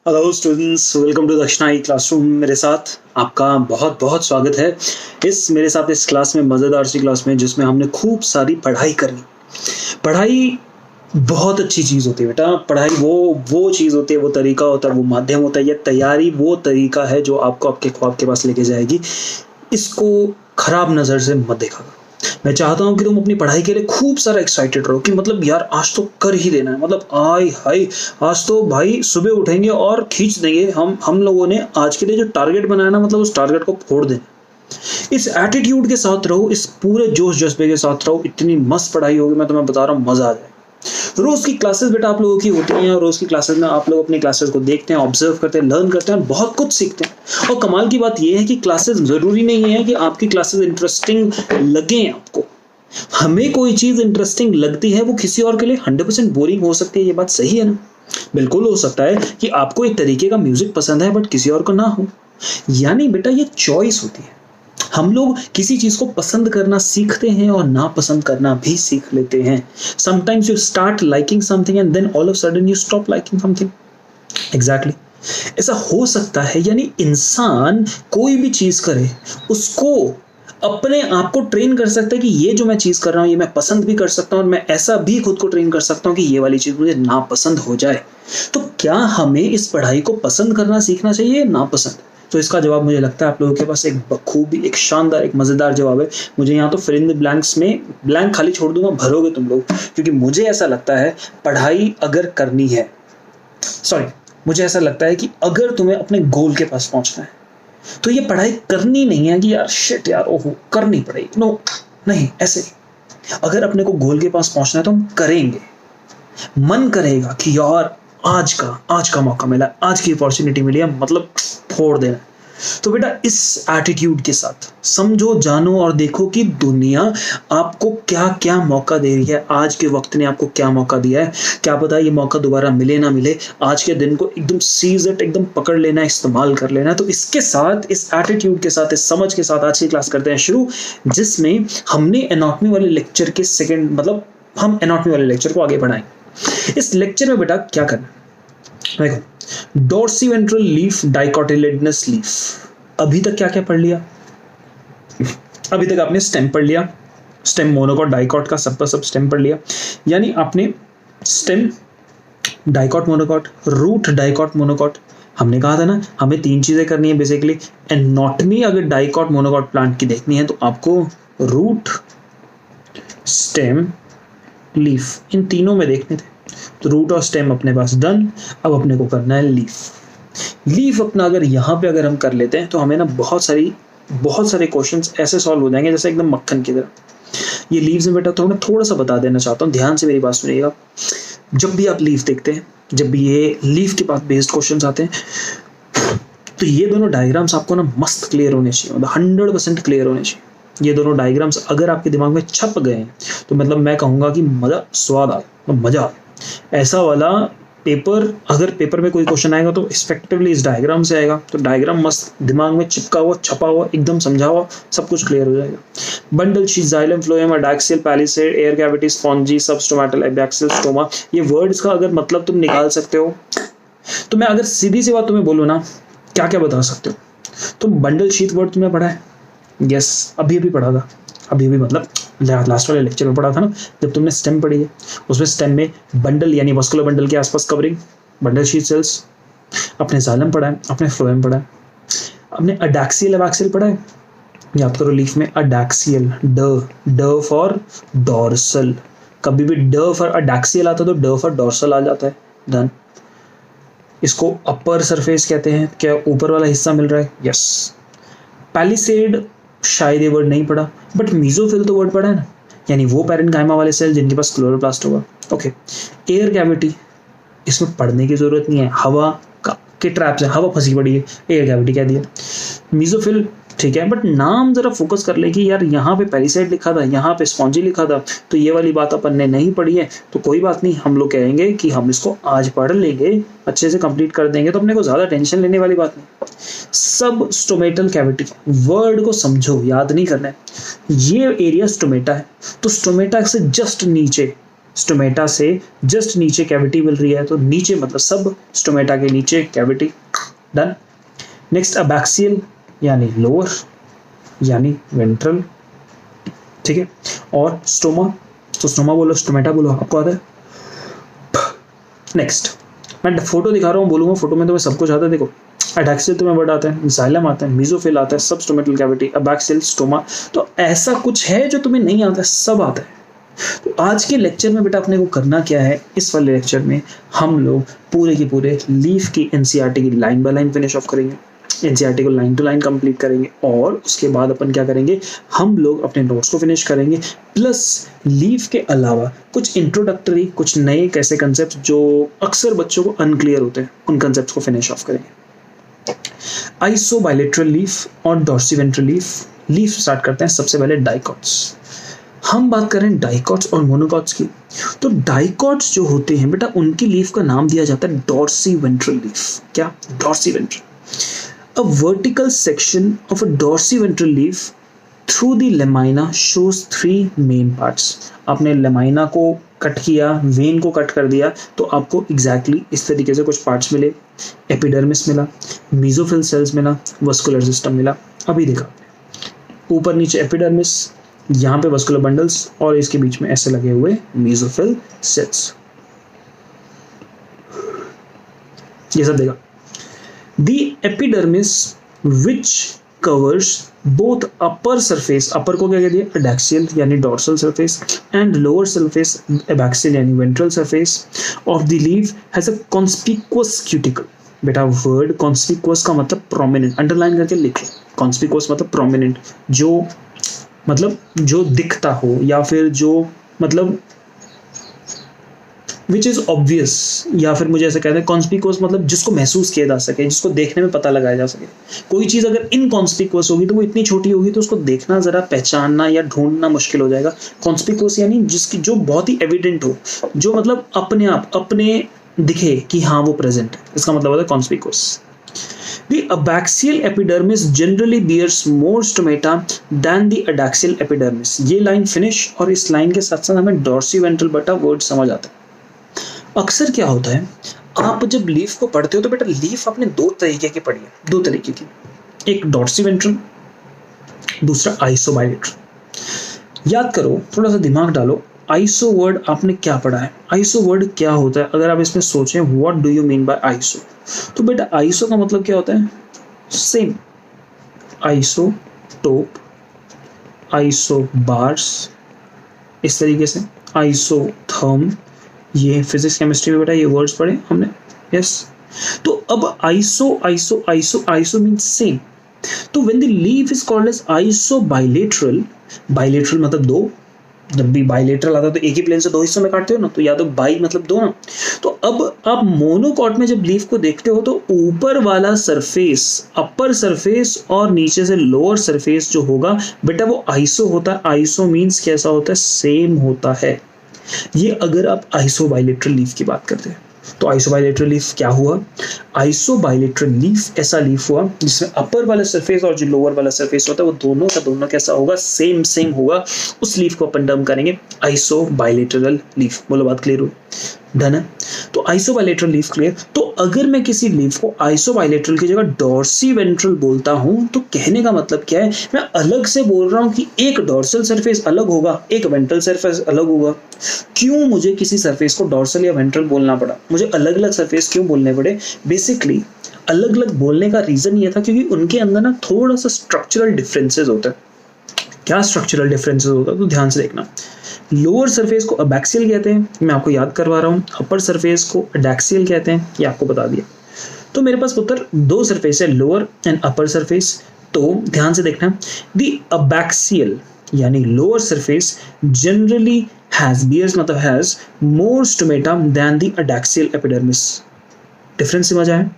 Hello students, welcome to दक्षिणा ई classroom. मेरे साथ आपका बहुत बहुत स्वागत है मेरे साथ इस क्लास में, मज़ेदार सी क्लास में, जिसमें हमने खूब सारी पढ़ाई करनी। पढ़ाई बहुत अच्छी चीज़ होती है बेटा। पढ़ाई वो चीज़ होती है, वो तरीका होता है, वो माध्यम होता है। ये तैयारी वो तरीका है जो आपको आपके ख्वाब के पास लेके जाएगी। इसको खराब नज़र से मत देखा करो। मैं चाहता हूँ कि तुम अपनी पढ़ाई के लिए खूब सारा एक्साइटेड रहो कि मतलब यार आज तो कर ही देना है। मतलब आय हाय, आज तो भाई सुबह उठेंगे और खींच देंगे। हम लोगों ने आज के लिए जो टारगेट बनाया ना, मतलब उस टारगेट को फोड़ देना। इस एटीट्यूड के साथ रहो, इस पूरे जोश जज्बे के साथ रहो। इतनी मस्त पढ़ाई होगी, मैं तुम्हें बता रहा हूँ, मजा आ जाए। रोज की क्लासेस बेटा आप लोगों की होती हैं, और रोज की क्लासेस में आप लोग अपनी क्लासेस को देखते हैं, ऑब्जर्व करते हैं, लर्न करते हैं, और बहुत कुछ सीखते हैं। और कमाल की बात यह है कि क्लासेस जरूरी नहीं है कि आपकी क्लासेस इंटरेस्टिंग लगे आपको। हमें कोई चीज इंटरेस्टिंग लगती है, वो किसी और के लिए 100% बोरिंग हो सकती है। ये बात सही है ना? बिल्कुल हो सकता है कि आपको एक तरीके का म्यूजिक पसंद है बट किसी और को ना हो। यानी बेटा ये चॉइस होती है। हम लोग किसी चीज को पसंद करना सीखते हैं और ना पसंद करना भी सीख लेते हैं। Sometimes you start liking something and then all of sudden you stop liking something. Exactly ऐसा हो सकता है। यानी इंसान कोई भी चीज करे, उसको अपने आप को ट्रेन कर सकता है कि ये जो मैं चीज कर रहा हूं ये मैं पसंद भी कर सकता हूं, और मैं ऐसा भी खुद को ट्रेन कर सकता हूं कि ये वाली चीज मुझे नापसंद हो जाए। तो क्या हमें इस पढ़ाई को पसंद करना सीखना चाहिए, नापसंद? तो इसका जवाब मुझे लगता है आप लोगों के पास एक बखूबी, एक शानदार, एक मजेदार जवाब है। मुझे यहाँ तो फिल इन द ब्लैंक्स में ब्लैंक खाली छोड़ दूंगा, भरोगे तुम लोग। क्योंकि मुझे ऐसा लगता है पढ़ाई अगर करनी है, मुझे ऐसा लगता है कि अगर तुम्हें अपने गोल के पास पहुंचना है तो ये पढ़ाई करनी नहीं है कि यार शिट यार ओहो करनी पड़ेगी। नो, नहीं, ऐसे अगर अपने को गोल के पास पहुंचना है तो हम करेंगे। मन करेगा कि यार आज का मौका मिला, आज की अपॉर्चुनिटी मिली है, मतलब फोड़ देना। तो बेटा इस एटीट्यूड के साथ समझो, जानो और देखो कि दुनिया आपको क्या क्या मौका दे रही है। आज के वक्त ने आपको क्या मौका दिया है, क्या पता ये मौका दोबारा मिले ना मिले। आज के दिन को एकदम सीज इट, एकदम पकड़ लेना, इस्तेमाल कर लेना। तो इसके साथ, इस एटीट्यूड के साथ, इस समझ के साथ आज की क्लास करते हैं शुरू, जिसमें हमने एनाटॉमी वाले लेक्चर के हम एनाटॉमी वाले लेक्चर को आगे बढ़ाएंगे। इस लेक्चर में बेटा क्या करना, देखो, डोर्सिवेंट्रल लीफ, डाइकोटिलेडनस लीफ। अभी तक क्या क्या पढ़ लिया? अभी तक आपने स्टेम पढ़ लिया, स्टेम मोनोकॉट डाइकॉट का सब स्टेम पढ़ लिया। यानी आपने stem, dicot monocot, root dicot monocot. हमने कहा था ना हमें 3 चीजें करनी है बेसिकली। एनाटॉमी अगर डाइकॉट मोनोकॉट प्लांट की देखनी है तो आपको रूट, स्टेम, लीफ, इन तीनों में देखने थे। तो रूट और स्टेम अपने पास डन। अब अपने को करना है लीफ अपना अगर यहाँ पे अगर हम कर लेते हैं तो हमें ना बहुत सारे क्वेश्चंस ऐसे सॉल्व हो जाएंगे जैसे एकदम मक्खन की तरह। ये लीव्स में बेटा थोड़ा सा बता देना चाहता हूँ, ध्यान से मेरी बात सुनिएगा। जब भी आप लीफ देखते हैं, जब भी ये लीफ के पास बेस्ड क्वेश्चंस आते हैं, तो ये दोनों डायग्राम्स आपको ना मस्त क्लियर होने चाहिए, मतलब 100% क्लियर होने चाहिए। ये दोनों डायग्राम्स अगर आपके दिमाग में छप गए हैं तो मतलब मैं कहूँगा कि स्वाद आ गया, मजा आ गया। ऐसा वाला पेपर, अगर पेपर में कोई क्वेश्चन आएगा तो इफेक्टिवली इस डायग्राम से आएगा। तो डायग्राम मस्त दिमाग में चिपका हुआ, छपा हुआ, एकदम समझा हुआ, सब कुछ क्लियर हो जाएगा। Bundle sheath, xylem, phloem, adaxial, palisade, air cavity, spongy, substomatal, abaxial, stoma. ये वर्ड्स का अगर मतलब तुम निकाल सकते हो तो मैं अगर सीधी सी बात तुम्हें बोलूँ ना, क्या क्या बता सकते हो? तो बंडल शीट वर्ड तुमने पढ़ा है? यस, अभी पढ़ा था। अभी मतलब लास्ट वाले लेक्चर में पढ़ा था ना, जब तुमने स्टेम पढ़ी है। उसमें स्टेम में बंडल यानी मस्कुलर बंडल के आसपास कवरिंग, बंडल शीट सेल्स, अपने जाइलम पढ़ा है, अपने फ्लोएम पढ़ा है, अपने अडैक्सियल, एबैक्सियल पढ़ा है। याद करो, लीफ में अडैक्सियल, ड फॉर डॉर्सल। कभी भी ड फॉर अडैक्सियल आता तो ड फॉर डॉर्सल आ जाता है। डन। इसको अपर सरफेस कहते हैं। क्या ऊपर वाला हिस्सा मिल रहा है? यस। पैलिसेड शायद ये वर्ड नहीं पढ़ा, बट मीजोफिल तो वर्ड पढ़ा है ना, यानी वो पैरेन्काइमा वाले सेल जिनके पास क्लोरोप्लास्ट होगा। ओके। एयर कैविटी, इसमें पढ़ने की जरूरत नहीं है, हवा के ट्रैप से हवा फंसी पड़ी है, एयर कैविटी कह दिया। मीजोफिल ठीक है, बट नाम जरा फोकस कर ले कि यार यहाँ पे पैलिसेड लिखा था, यहाँ पे स्पॉन्जी लिखा था, तो ये वाली बात अपन ने नहीं पढ़ी है। तो कोई बात नहीं, हम लोग कहेंगे कि हम इसको आज पढ़ लेंगे, अच्छे से कंप्लीट कर देंगे, तो अपने को ज्यादा टेंशन लेने वाली बात नहीं। सब स्टोमेटल कैविटी, वर्ड को समझो, याद नहीं करना है। ये एरिया स्टोमेटा है, तो स्टोमेटा से जस्ट नीचे स्टोमेटा से जस्ट नीचे कैविटी मिल रही है, तो नीचे मतलब सब स्टोमेटा के नीचे कैविटी। डन। नेक्स्ट अबैक्सियल यानी लोअर यानी वेंट्रल, ठीक है। और स्टोमा, तो स्टोमा बोलो स्टोमेटा बोलो, आपको आता है। नेक्स्ट मैं फोटो दिखा रहा हूँ, बोलूंगा फोटो में तो मैं सब कुछ आता है। देखो एडैक्सियल तुम्हें वर्ड आता है, जाइलम आता है, मेसोफिल आता है, सब स्टोमेटल कैविटी, अबैक्सियल, स्टोमा। तो ऐसा कुछ है जो तुम्हें नहीं आता है, सब आता है। तो आज के लेक्चर में बेटा अपने को करना क्या है, इस वाले लेक्चर में हम लोग पूरे के पूरे लीफ की एनसीईआरटी की line by line finish off करेंगे, एनसीईआरटी को लाइन टू लाइन कंप्लीट करेंगे, और उसके बाद अपन क्या करेंगे, हम लोग अपने नोट्स को फिनिश करेंगे, प्लस लीफ के अलावा कुछ इंट्रोडक्टरी, कुछ नए कैसे कंसेप्ट जो अक्सर बच्चों को अनक्लियर होते हैं, उन कंसेप्ट को फिनिश ऑफ करेंगे। आइसो बायलेटरल लीफ और डॉर्सीवेंट्रल लीफ। लीफ स्टार्ट करते हैं सबसे पहले डाइकॉट्स। हम बात करें डाइकॉट्स और मोनोकॉट्स की, तो डाइकॉट्स जो होते हैं बेटा उनकी लीफ का नाम दिया जाता है डॉर्सीवेंट्रल लीफ। क्या? डॉर्सीवेंट्रल। A vertical section of a dorsiventral leaf through the lamina shows three main parts. आपने लेमाइना को कट किया, वेन को कट कर दिया, तो आपको एग्जैक्टली इस तरीके से कुछ पार्ट्स मिले। एपिडर्मिस मिला, मेसोफिल सेल्स मिला, वस्कुलर सिस्टम मिला। अभी देखा ऊपर नीचे एपिडर्मिस, यहाँ पे वस्कुलर बंडल्स, और इसके बीच में ऐसे लगे हुए मेसोफिल सेल्स। ये सब देखा। The epidermis which covers both upper surface, upper को क्या कह दिया, एडैक्सियल यानी dorsal surface, and lower surface, abaxial यानी ventral surface of the leaf has a conspicuous cuticle। बेटा वर्ड conspicuous का मतलब prominent, अंडरलाइन करके लिख लो। conspicuous मतलब prominent, जो दिखता हो, या फिर जो मतलब विच इज ऑब्वियस, या फिर मुझे ऐसा कहते हैं कॉन्स्पिकुअस मतलब जिसको महसूस किया जा सके, जिसको देखने में पता लगाया जा सके। कोई चीज़ अगर इनकॉन्स्पिकुअस होगी तो वो इतनी छोटी होगी तो उसको देखना ज़रा, पहचानना या ढूंढना मुश्किल हो जाएगा। कॉन्स्पिकुअस यानी जिसकी जो बहुत ही एविडेंट हो, जो मतलब अपने आप अपने दिखे कि हाँ वो प्रेजेंट है, इसका मतलब होता है conspicuous. The abaxial epidermis generally bears more stomata than the adaxial epidermis। ये लाइन फिनिश, और इस लाइन के साथ साथ हमें डॉर्सीवेंट्रल बटा वर्ड समझ आता है। अक्सर क्या होता है, आप जब लीफ को पढ़ते हो तो बेटा लीफ आपने दो तरीके की पढ़ी है, दो तरीके की, एक डॉर्सीवेंट्रल, दूसरा आइसोबायलेटरल। याद करो, थोड़ा सा दिमाग डालो, आइसो वर्ड आपने क्या पढ़ा है, आइसो वर्ड क्या होता है। अगर आप इसमें सोचें what do you mean by iso, तो बेटा आइसो का मतलब क्या होता है, सेम, आइसोटोप, आइसोबार्स, इस तरीके से, आइसोथर्म। ये फिजिक्स केमिस्ट्री में बेटा ये वर्ड्स पढ़े हमने, यस। तो अब iso iso iso iso means same. तो when the leaf is called as isobilateral, bilateral मतलब दो, जब भी बायलेटरल आता है तो एक ही प्लेन से दो हिस्सों में काटते हो ना, तो या तो बाई मतलब दो ना। तो अब आप मोनोकॉट में जब लीफ को देखते हो तो ऊपर वाला सरफेस, अपर सरफेस, और नीचे से लोअर सरफेस जो होगा बेटा वो आइसो होता है। आइसो मींस कैसा होता है, सेम होता है। ये अगर आप आइसोबायलेटरल लीफ की बात करते हैं, तो आइसोबायलेटरल लीफ क्या हुआ, आइसोबायलेटरल लीफ ऐसा लीफ हुआ जिसमें अपर वाला सरफेस और जो लोअर वाला सरफेस होता है वो दोनों का दोनों कैसा होगा, सेम होगा। उस लीफ को अपन टर्म करेंगे आइसोबायलेटरल लीफ। बोलो बात क्लियर हुई? डन है। तो आइसोबायलेटरल लीफ क्लियर। तो अगर मैं किसी लीफ को आइसोबायलेटरल की जगह डॉर्सीवेंट्रल बोलता हूं तो कहने का मतलब क्या है, मैं अलग से बोल रहा हूं कि एक डॉर्सल सरफेस अलग होगा, एक वेंट्रल सरफेस अलग होगा। क्यों मुझे किसी सरफेस को डॉर्सल या वेंट्रल बोलना पड़ा, मुझे अलग अलग सरफेस क्यों बोलने पड़े? बेसिकली अलग अलग बोलने का रीजन ये था क्योंकि उनके अंदर ना थोड़ा सा स्ट्रक्चरल डिफरेंसेस होता है। क्या स्ट्रक्चरल डिफरेंसेस होता है तो ध्यान से देखना। लोअर सरफेस को अबैक्सियल कहते हैं, मैं आपको याद करवा रहा हूँ। अपर सरफेस को एडैक्सियल कहते हैं, ये आपको बता दिया। तो मेरे पास पुत्र दो सरफेस है, लोअर एंड अपर सरफेस। तो ध्यान से देखना, द अबैक्सियल यानी lower surface generally has, bears मतलब has more stomata than the adaxial epidermis. Difference समझ आया?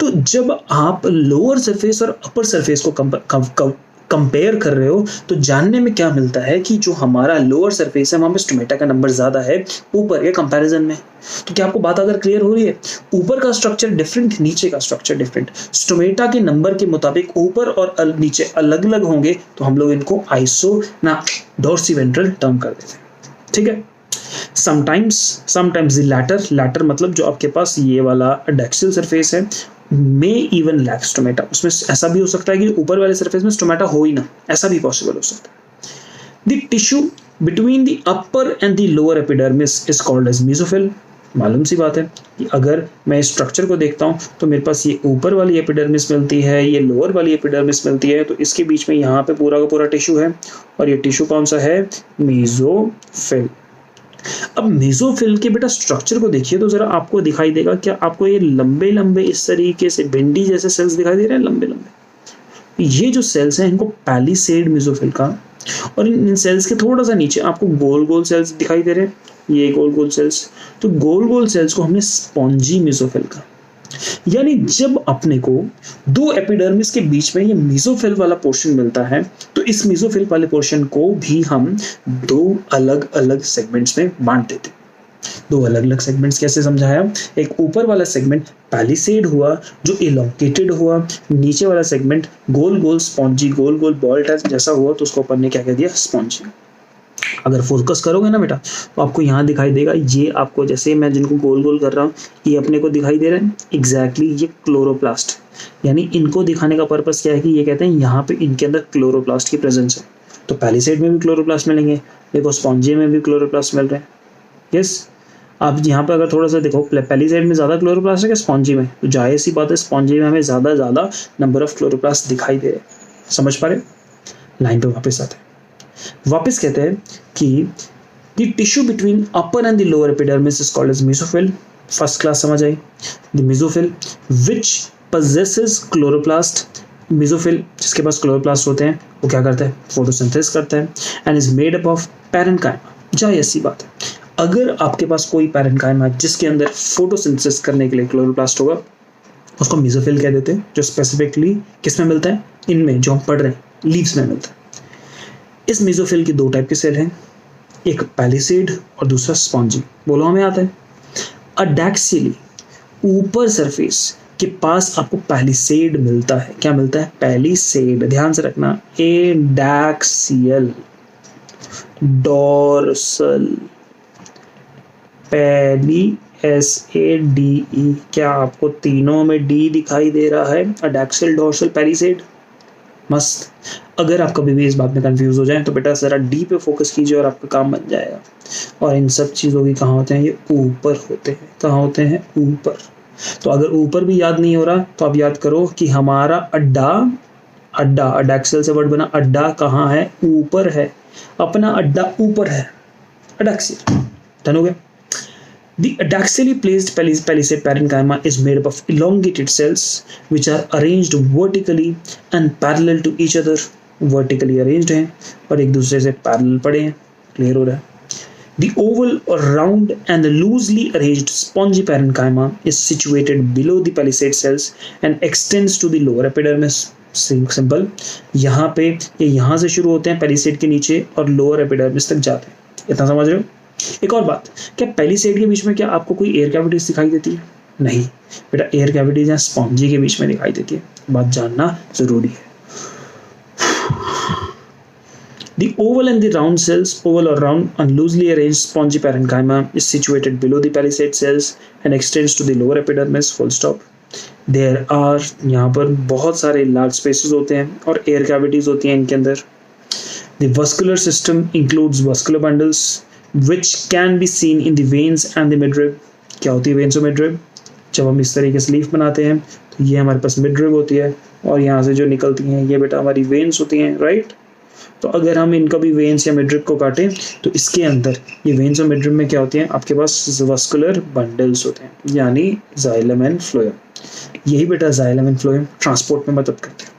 तो जब आप लोअर सरफेस और अपर सरफेस को कंपेयर कर रहे हो तो जानने में क्या मिलता है कि जो हमारा लोअर सरफेस है वहां पे स्टोमेटा का नंबर ज्यादा है ऊपर के कंपैरिजन में। तो क्या आपको बात अगर क्लियर हो रही है? ऊपर का स्ट्रक्चर डिफरेंट, नीचे का स्ट्रक्चर डिफरेंट। स्टोमेटा के नंबर के मुताबिक ऊपर और नीचे अलग अलग होंगे तो हम लोग इनको आइसो ना डॉर्सीवेंट्रल टर्म कर देते हैं। ठीक है, समटाइम्स द लैटर मतलब जो आपके पास ये वाला एडैक्सियल सरफेस है मे इवन लैक स्टोमेटा, उसमें ऐसा भी हो सकता है कि ऊपर वाले सरफेस में स्टोमेटा हो ही ना, ऐसा भी पॉसिबल हो सकता है। The tissue between the upper and the lower epidermis is called as mesophyll. मालूम सी बात है कि अगर मैं स्ट्रक्चर को देखता हूँ तो मेरे पास ये ऊपर वाली एपिडर्मिस मिलती है, ये लोअर वाली एपिडर्मिस मिलती है, तो इसके बीच में यहाँ पे पूरा का पूरा टिश्यू है और ये टिश्यू कौन सा है, मेसोफिल। अब मेसोफिल के बेटा स्ट्रक्चर को देखिए तो जरा आपको दिखाई देगा, क्या आपको ये लंबे लंबे इस तरीके से भिंडी जैसे सेल्स दिखाई दे रहे हैं, लंबे लंबे। ये जो सेल्स हैं इनको पैलिसेड मेसोफिल का, और इन सेल्स के थोड़ा सा नीचे आपको गोल गोल सेल्स दिखाई दे रहे हैं, ये गोल गोल सेल्स, तो गोल गोल सेल्स को हमने स्पॉन्जी मेसोफिल का। यानी जब अपने को दो एपिडर्मिस के बीच में ये मेसोफिल वाला पोर्शन मिलता है तो इस मेसोफिल वाले पोर्शन को भी हम दो अलग अलग सेगमेंट्स में बांट देते। दो अलग अलग सेगमेंट्स कैसे समझाया, एक ऊपर वाला सेगमेंट पैलिसेड हुआ जो इलोंगेटेड हुआ, नीचे वाला सेगमेंट गोल गोल स्पॉन्जी गोल गोल बॉल टाइप जैसा हुआ, तो उसको अपन ने क्या कह दिया, स्पॉन्जी। अगर फोकस करोगे ना बेटा तो आपको यहाँ दिखाई देगा, ये आपको जैसे मैं जिनको गोल गोल कर रहा हूँ ये अपने को दिखाई दे रहा है एग्जैक्टली, ये क्लोरोप्लास्ट। यानी इनको दिखाने का पर्पस क्या है कि ये कहते हैं यहाँ पे इनके अंदर क्लोरोप्लास्ट की प्रेजेंस है, तो पैलिसेड में भी क्लोरोप्लास्ट मिलेंगे, देखो स्पॉन्जी में भी क्लोरोप्लास्ट मिल रहे हैं। यस, आप यहाँ पे अगर थोड़ा सा देखो पैलिसेड में ज़्यादा क्लोरोप्लास्ट है क्या स्पॉन्जी में, तो जाहिर सी बात है स्पॉन्जी में हमें ज़्यादा नंबर ऑफ क्लोरोप्लास्ट दिखाई दे रहे। समझ पा रहे, लाइन पे वापस आते हैं। वापस कहते हैं कि the tissue between upper and the lower epidermis is called as mesophyll. First class समझ आई। The mesophyll which possesses chloroplast, mesophyll जिसके पास क्लोरोप्लास्ट होते हैं वो क्या करता है, फोटोसिंथेसिस करता है and is made up of parenchyma. जाहिर सी बात है अगर आपके पास कोई पैरेन्काइमा जिसके अंदर फोटोसिंथेसिस करने के लिए क्लोरोप्लास्ट होगा उसको मेसोफिल कह देते हैं, जो स्पेसिफिकली किस में मिलता है, इनमें जो हम पढ़ रहे हैं लीव्स में मिलता है। इस मेसोफिल की दो टाइप के सेल हैं, एक पैलिसेड और दूसरा स्पॉन्जी। बोलो हमें आता है। अडैक्सियली ऊपर सरफेस के पास आपको पैलिसेड मिलता है, क्या मिलता है, पैलिसेड। ध्यान से रखना, एडैक्सियल, डोर्सल, पैली SADE। क्या आपको तीनों में डी दिखाई दे रहा है, अडैक्सियल, डोर्सल, पैलिसेड? मस्त। अगर आप कभी भी इस बात में कंफ्यूज हो जाए तो बेटा जरा डी पे फोकस कीजिए और आपका काम बन जाएगा। और इन सब चीज़ों की कहाँ होते हैं, ये ऊपर होते हैं। कहाँ होते हैं, ऊपर। तो अगर ऊपर भी याद नहीं हो रहा तो आप याद करो कि हमारा अड्डा अडैक्सियल से वर्ड बना, अड्डा कहाँ है, ऊपर है। अपना अड्डा ऊपर है, अडैक्सियल। डन हो गया। The adaxially placed palisade parenchyma is made up of elongated cells which are arranged vertically and parallel to each other. Vertically arranged हैं और एक दूसरे से parallel पड़े हैं। Clear हो रहा है? The oval or round and the loosely arranged spongy parenchyma is situated below the palisade cells and extends to the lower epidermis. Simple. यहाँ पे ये यहाँ से शुरू होते हैं palisade के नीचे और lower epidermis तक जाते हैं। इतना समझ रहे हो? एक और बात, क्या पैलिसेड के बीच में क्या आपको कोई एयर कैविटीज दिखाई देती है? नहीं बेटा, एयर कैविटीज या स्पॉन्जी के बीच में दिखाई देती है। बात जानना जरूरी है। The oval and the round cells, oval or round and loosely arranged spongy parenchyma is situated below the palisade cells and extends to the lower epidermis. Full stop. There are, यहाँ पर बहुत सारे large spaces होते हैं और air cavities होती हैं इनके अंदर। The vascular system includes vascular bundles which can be seen in the veins and the midrib. क्या होती है veins और midrib? जब हम इस तरीके से लीफ बनाते हैं तो ये हमारे पास midrib होती है और यहाँ से जो निकलती हैं ये बेटा हमारी veins होती हैं, राइट? तो अगर हम इनका भी veins या midrib को काटें तो इसके अंदर ये veins और midrib में क्या होती हैं, आपके पास vascular bundles होते हैं, यानी xylem and phloem। यही बेटा xylem and phloem ट्रांसपोर्ट में मदद करते हैं।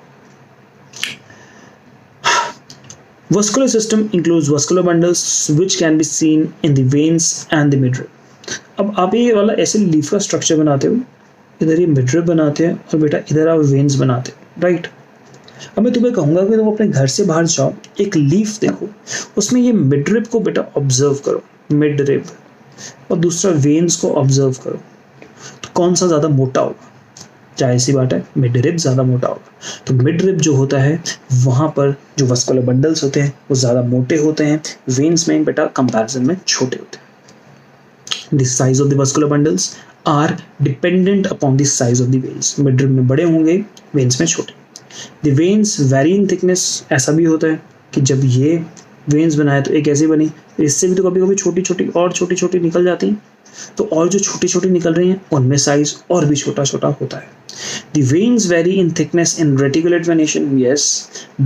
Vascular system includes vascular bundles which can be seen in the veins and the midrib. अब आप ये वाला ऐसे लीफ का स्ट्रक्चर बनाते हो, इधर ये midrib बनाते हैं और बेटा इधर आप veins बनाते हो, राइट? अब मैं तुम्हें कहूँगा कि तुम अपने घर से बाहर जाओ, एक लीफ देखो, उसमें ये midrib को बेटा ऑब्जर्व करो, midrib, और दूसरा veins को ऑब्जर्व करो, तो कौन सा ज़्यादा मोटा होगा? जाहिर सी बात है मिडरिब ज़्यादा मोटा होगा। तो मिडरिब जो होता है वहाँ पर जो वस्कुलर बंडल्स होते हैं वो ज़्यादा मोटे होते हैं, वेन्स में बेटा कंपैरिजन में छोटे होते हैं। The size of the vascular bundles are dependent upon the size of the veins. मिडरिम में बड़े होंगे, वेन्स में छोटे. The veins vary in thickness. ऐसा भी होता है कि जब ये वेन्स बनाए तो एक ऐसी बनी, इससे भी तो कभी कभी छोटी छोटी और छोटी छोटी निकल जाती हैं. तो और जो छोटी छोटी निकल रही हैं उनमें साइज और भी छोटा छोटा होता है. The veins vary in thickness in reticulate venation, yes,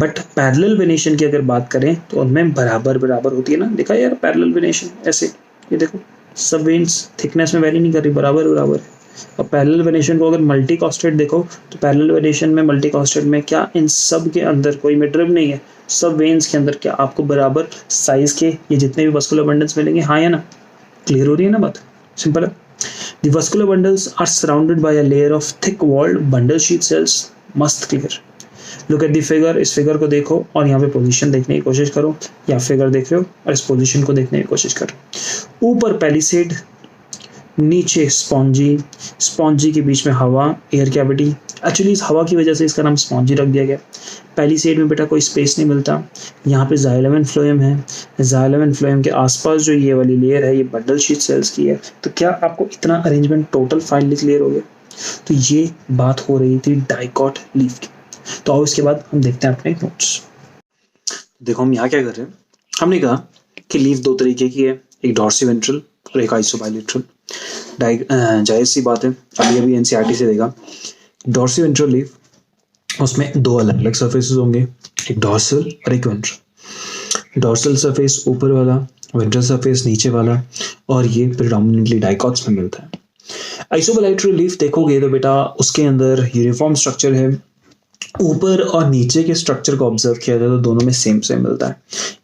but parallel venation की अगर बात करें तो उनमें बराबर बराबर होती है ना. देखा यार parallel venation ऐसे, ये देखो सब वेन्स थिकनेस में वेरी नहीं कर रही, बराबर बराबर है. और पैरेलल वेनेशन को अगर मल्टी कॉस्टेट देखो तो पैरेलल वेनेशन में मल्टी कॉस्टेट में क्या इन सब के अंदर कोई मिडरिम नहीं है, सब वेन्स के अंदर क्या आपको बराबर साइज के ये जितने भी वस्कुलर बंडल्स मिलेंगे. हाँ या ना, क्लियर हो रही है ना बात, सिंपल है. The vascular bundles are surrounded by a layer of thick walled bundle sheath cells. मस्त clear. Look at the figure. इस फिगर को देखो और यहाँ पे पोजीशन देखने की कोशिश करो, या फिगर देख रहे हो और इस पोजीशन को देखने की कोशिश करो. ऊपर पैलिसेड, नीचे स्पॉन्जी के बीच में हवा, एयर कैविटी. एक्चुअली इस हवा की वजह से इसका नाम स्पॉन्जी रख दिया गया. पैलिसेड में बेटा कोई स्पेस नहीं मिलता. यहाँ पे जाइलम एंड फ्लोएम है. जाइलम एंड फ्लोएम के आसपास जो ये वाली लेयर है ये बंडल शीट सेल्स की है. तो क्या आपको इतना अरेंजमेंट टोटल फाइनली क्लियर हो गया? तो ये बात हो रही थी डाइकॉट लीफ की. तो आओ इसके बाद हम देखते हैं अपने नोट्स. देखो हम यहाँ क्या कर रहे हैं, हमने कहा कि लीफ दो तरीके की है, एक डॉर्सिवेंट्रल और एक आइसोबाइलेटरल. जाहिर सी बात है, अभी एनसीईआरटी से देखा डॉर्सिवेंट्रल लीफ, उसमें दो अलग अलग सर्फेसेस होंगे, एक डॉर्सल और एक वेंट्रल. डॉर्सल सरफेस ऊपर वाला, वेंट्रल सरफेस नीचे वाला, और ये प्रेडोमिनेंटली डाइकॉट्स में मिलता है. आइसोबाइलेटरल लीफ देखोगे तो बेटा उसके अंदर यूनिफॉर्म स्ट्रक्चर है. ऊपर और नीचे के स्ट्रक्चर को ऑब्जर्व किया जाए तो दोनों में सेम मिलता है.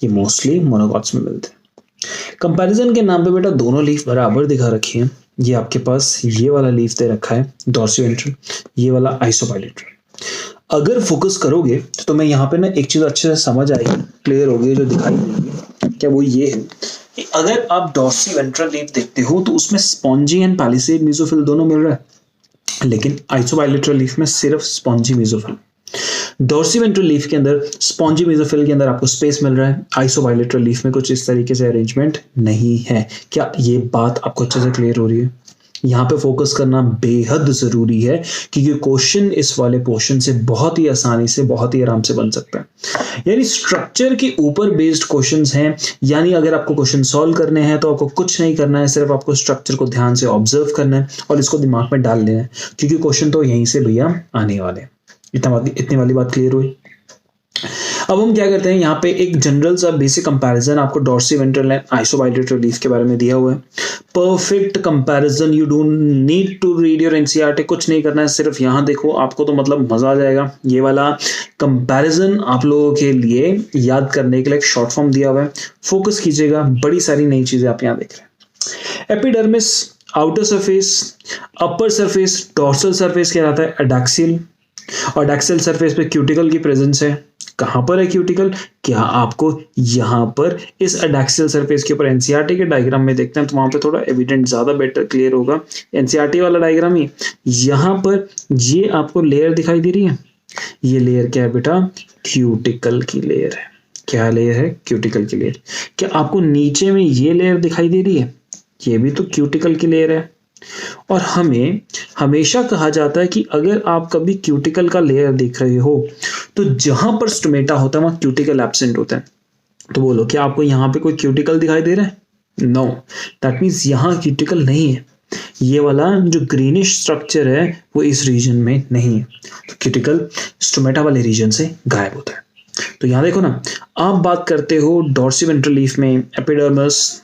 ये मोस्टली मोनोकॉट्स में मिलते हैं. कंपैरिजन के नाम पे बेटा दोनों लीफ बराबर दिखा रखी है. ये आपके पास ये वाला लीफ दे रखा है डॉर्सिवेंट्रल, ये वाला आइसोबाइलेटरल. अगर फोकस करोगे तो तुम्हें यहाँ पे ना एक चीज अच्छे से समझ आएगी, क्लियर होगी, जो दिखाई देगी. क्या वो ये है कि अगर आप डॉर्सिवेंट्रल लीफ देखते हो तो उसमें स्पॉन्जी एंड पैलिसेड मेसोफिल दोनों मिल रहा है, लेकिन आइसोबाइलेटरल लीफ में सिर्फ स्पॉन्जी मेसोफिल. डॉर्सिवेंट्रल लीफ के अंदर स्पॉन्जी मेसोफिल के अंदर आपको स्पेस मिल रहा है. आइसोबाइलेटरल लीफ में कुछ इस तरीके से अरेंजमेंट नहीं है. क्या ये बात आपको अच्छे से क्लियर हो रही है? यहाँ पे फोकस करना बेहद जरूरी है क्योंकि क्वेश्चन इस वाले पोर्शन से बहुत ही आसानी से, बहुत ही आराम से बन सकता है. यानी स्ट्रक्चर के ऊपर बेस्ड क्वेश्चंस हैं. यानी अगर आपको क्वेश्चन सॉल्व करने हैं तो आपको कुछ नहीं करना है, सिर्फ आपको स्ट्रक्चर को ध्यान से ऑब्जर्व करना है और इसको दिमाग में डाल लेना है, क्योंकि क्वेश्चन तो यहीं से भैया आने वाले. इतनी वाली बात क्लियर हुई. अब हम क्या करते हैं, यहाँ पे एक जनरल सा बेसिक कंपैरिजन आपको डॉर्सिवेंट्रल एंड आइसोबाइलेटरल लीफ के बारे में दिया हुआ है. Perfect comparison, you don't need to read your NCERT, कुछ नहीं करना है, सिर्फ यहाँ देखो, आपको तो मतलब मजा आ जाएगा. ये वाला कंपैरिजन आप लोगों के लिए याद करने के लिए एक शॉर्ट फॉर्म दिया हुआ है. फोकस कीजिएगा, बड़ी सारी नई चीजें आप यहाँ देख रहे हैं. Epidermis, outer surface, upper surface, dorsal surface कहलाता है एडैक्सियल, और एडैक्सियल सरफेस पे क्यूटिकल की प्रेजेंस है. कहां पर है क्यूटिकल? क्या आपको यहां पर इस एडैक्सियल सरफेस के ऊपर एनसीईआरटी के डायग्राम में देखते हैं तो वहां पे थोड़ा एविडेंट, ज्यादा बेटर क्लियर होगा. एनसीईआरटी वाला डायग्राम ही यहां पर ये आपको लेयर दिखाई दे रही है. ये लेयर क्या है बेटा? क्यूटिकल की लेयर है. क्या लेयर है? क्यूटिकल की लेयर. क्या आपको नीचे में ये लेयर दिखाई दे रही है? ये भी तो क्यूटिकल की लेयर है. और हमें हमेशा कहा जाता है कि अगर आप कभी क्यूटिकल का लेयर देख रहे हो तो जहां पर स्टोमेटा होता है वहां क्यूटिकल एब्सेंट होता है. तो बोलो, क्या आपको यहाँ पे कोई क्यूटिकल दिखाई दे रहा है? नो, दैट मीन्स यहाँ क्यूटिकल नहीं है. ये वाला जो ग्रीनिश स्ट्रक्चर है वो इस रीजन में नहीं है. तो क्यूटिकल स्टोमेटा वाले रीजन से गायब होता है. तो यहाँ देखो ना, आप बात करते हो डॉर्सिवेंट्रल लीफ में एपिडर्मिस,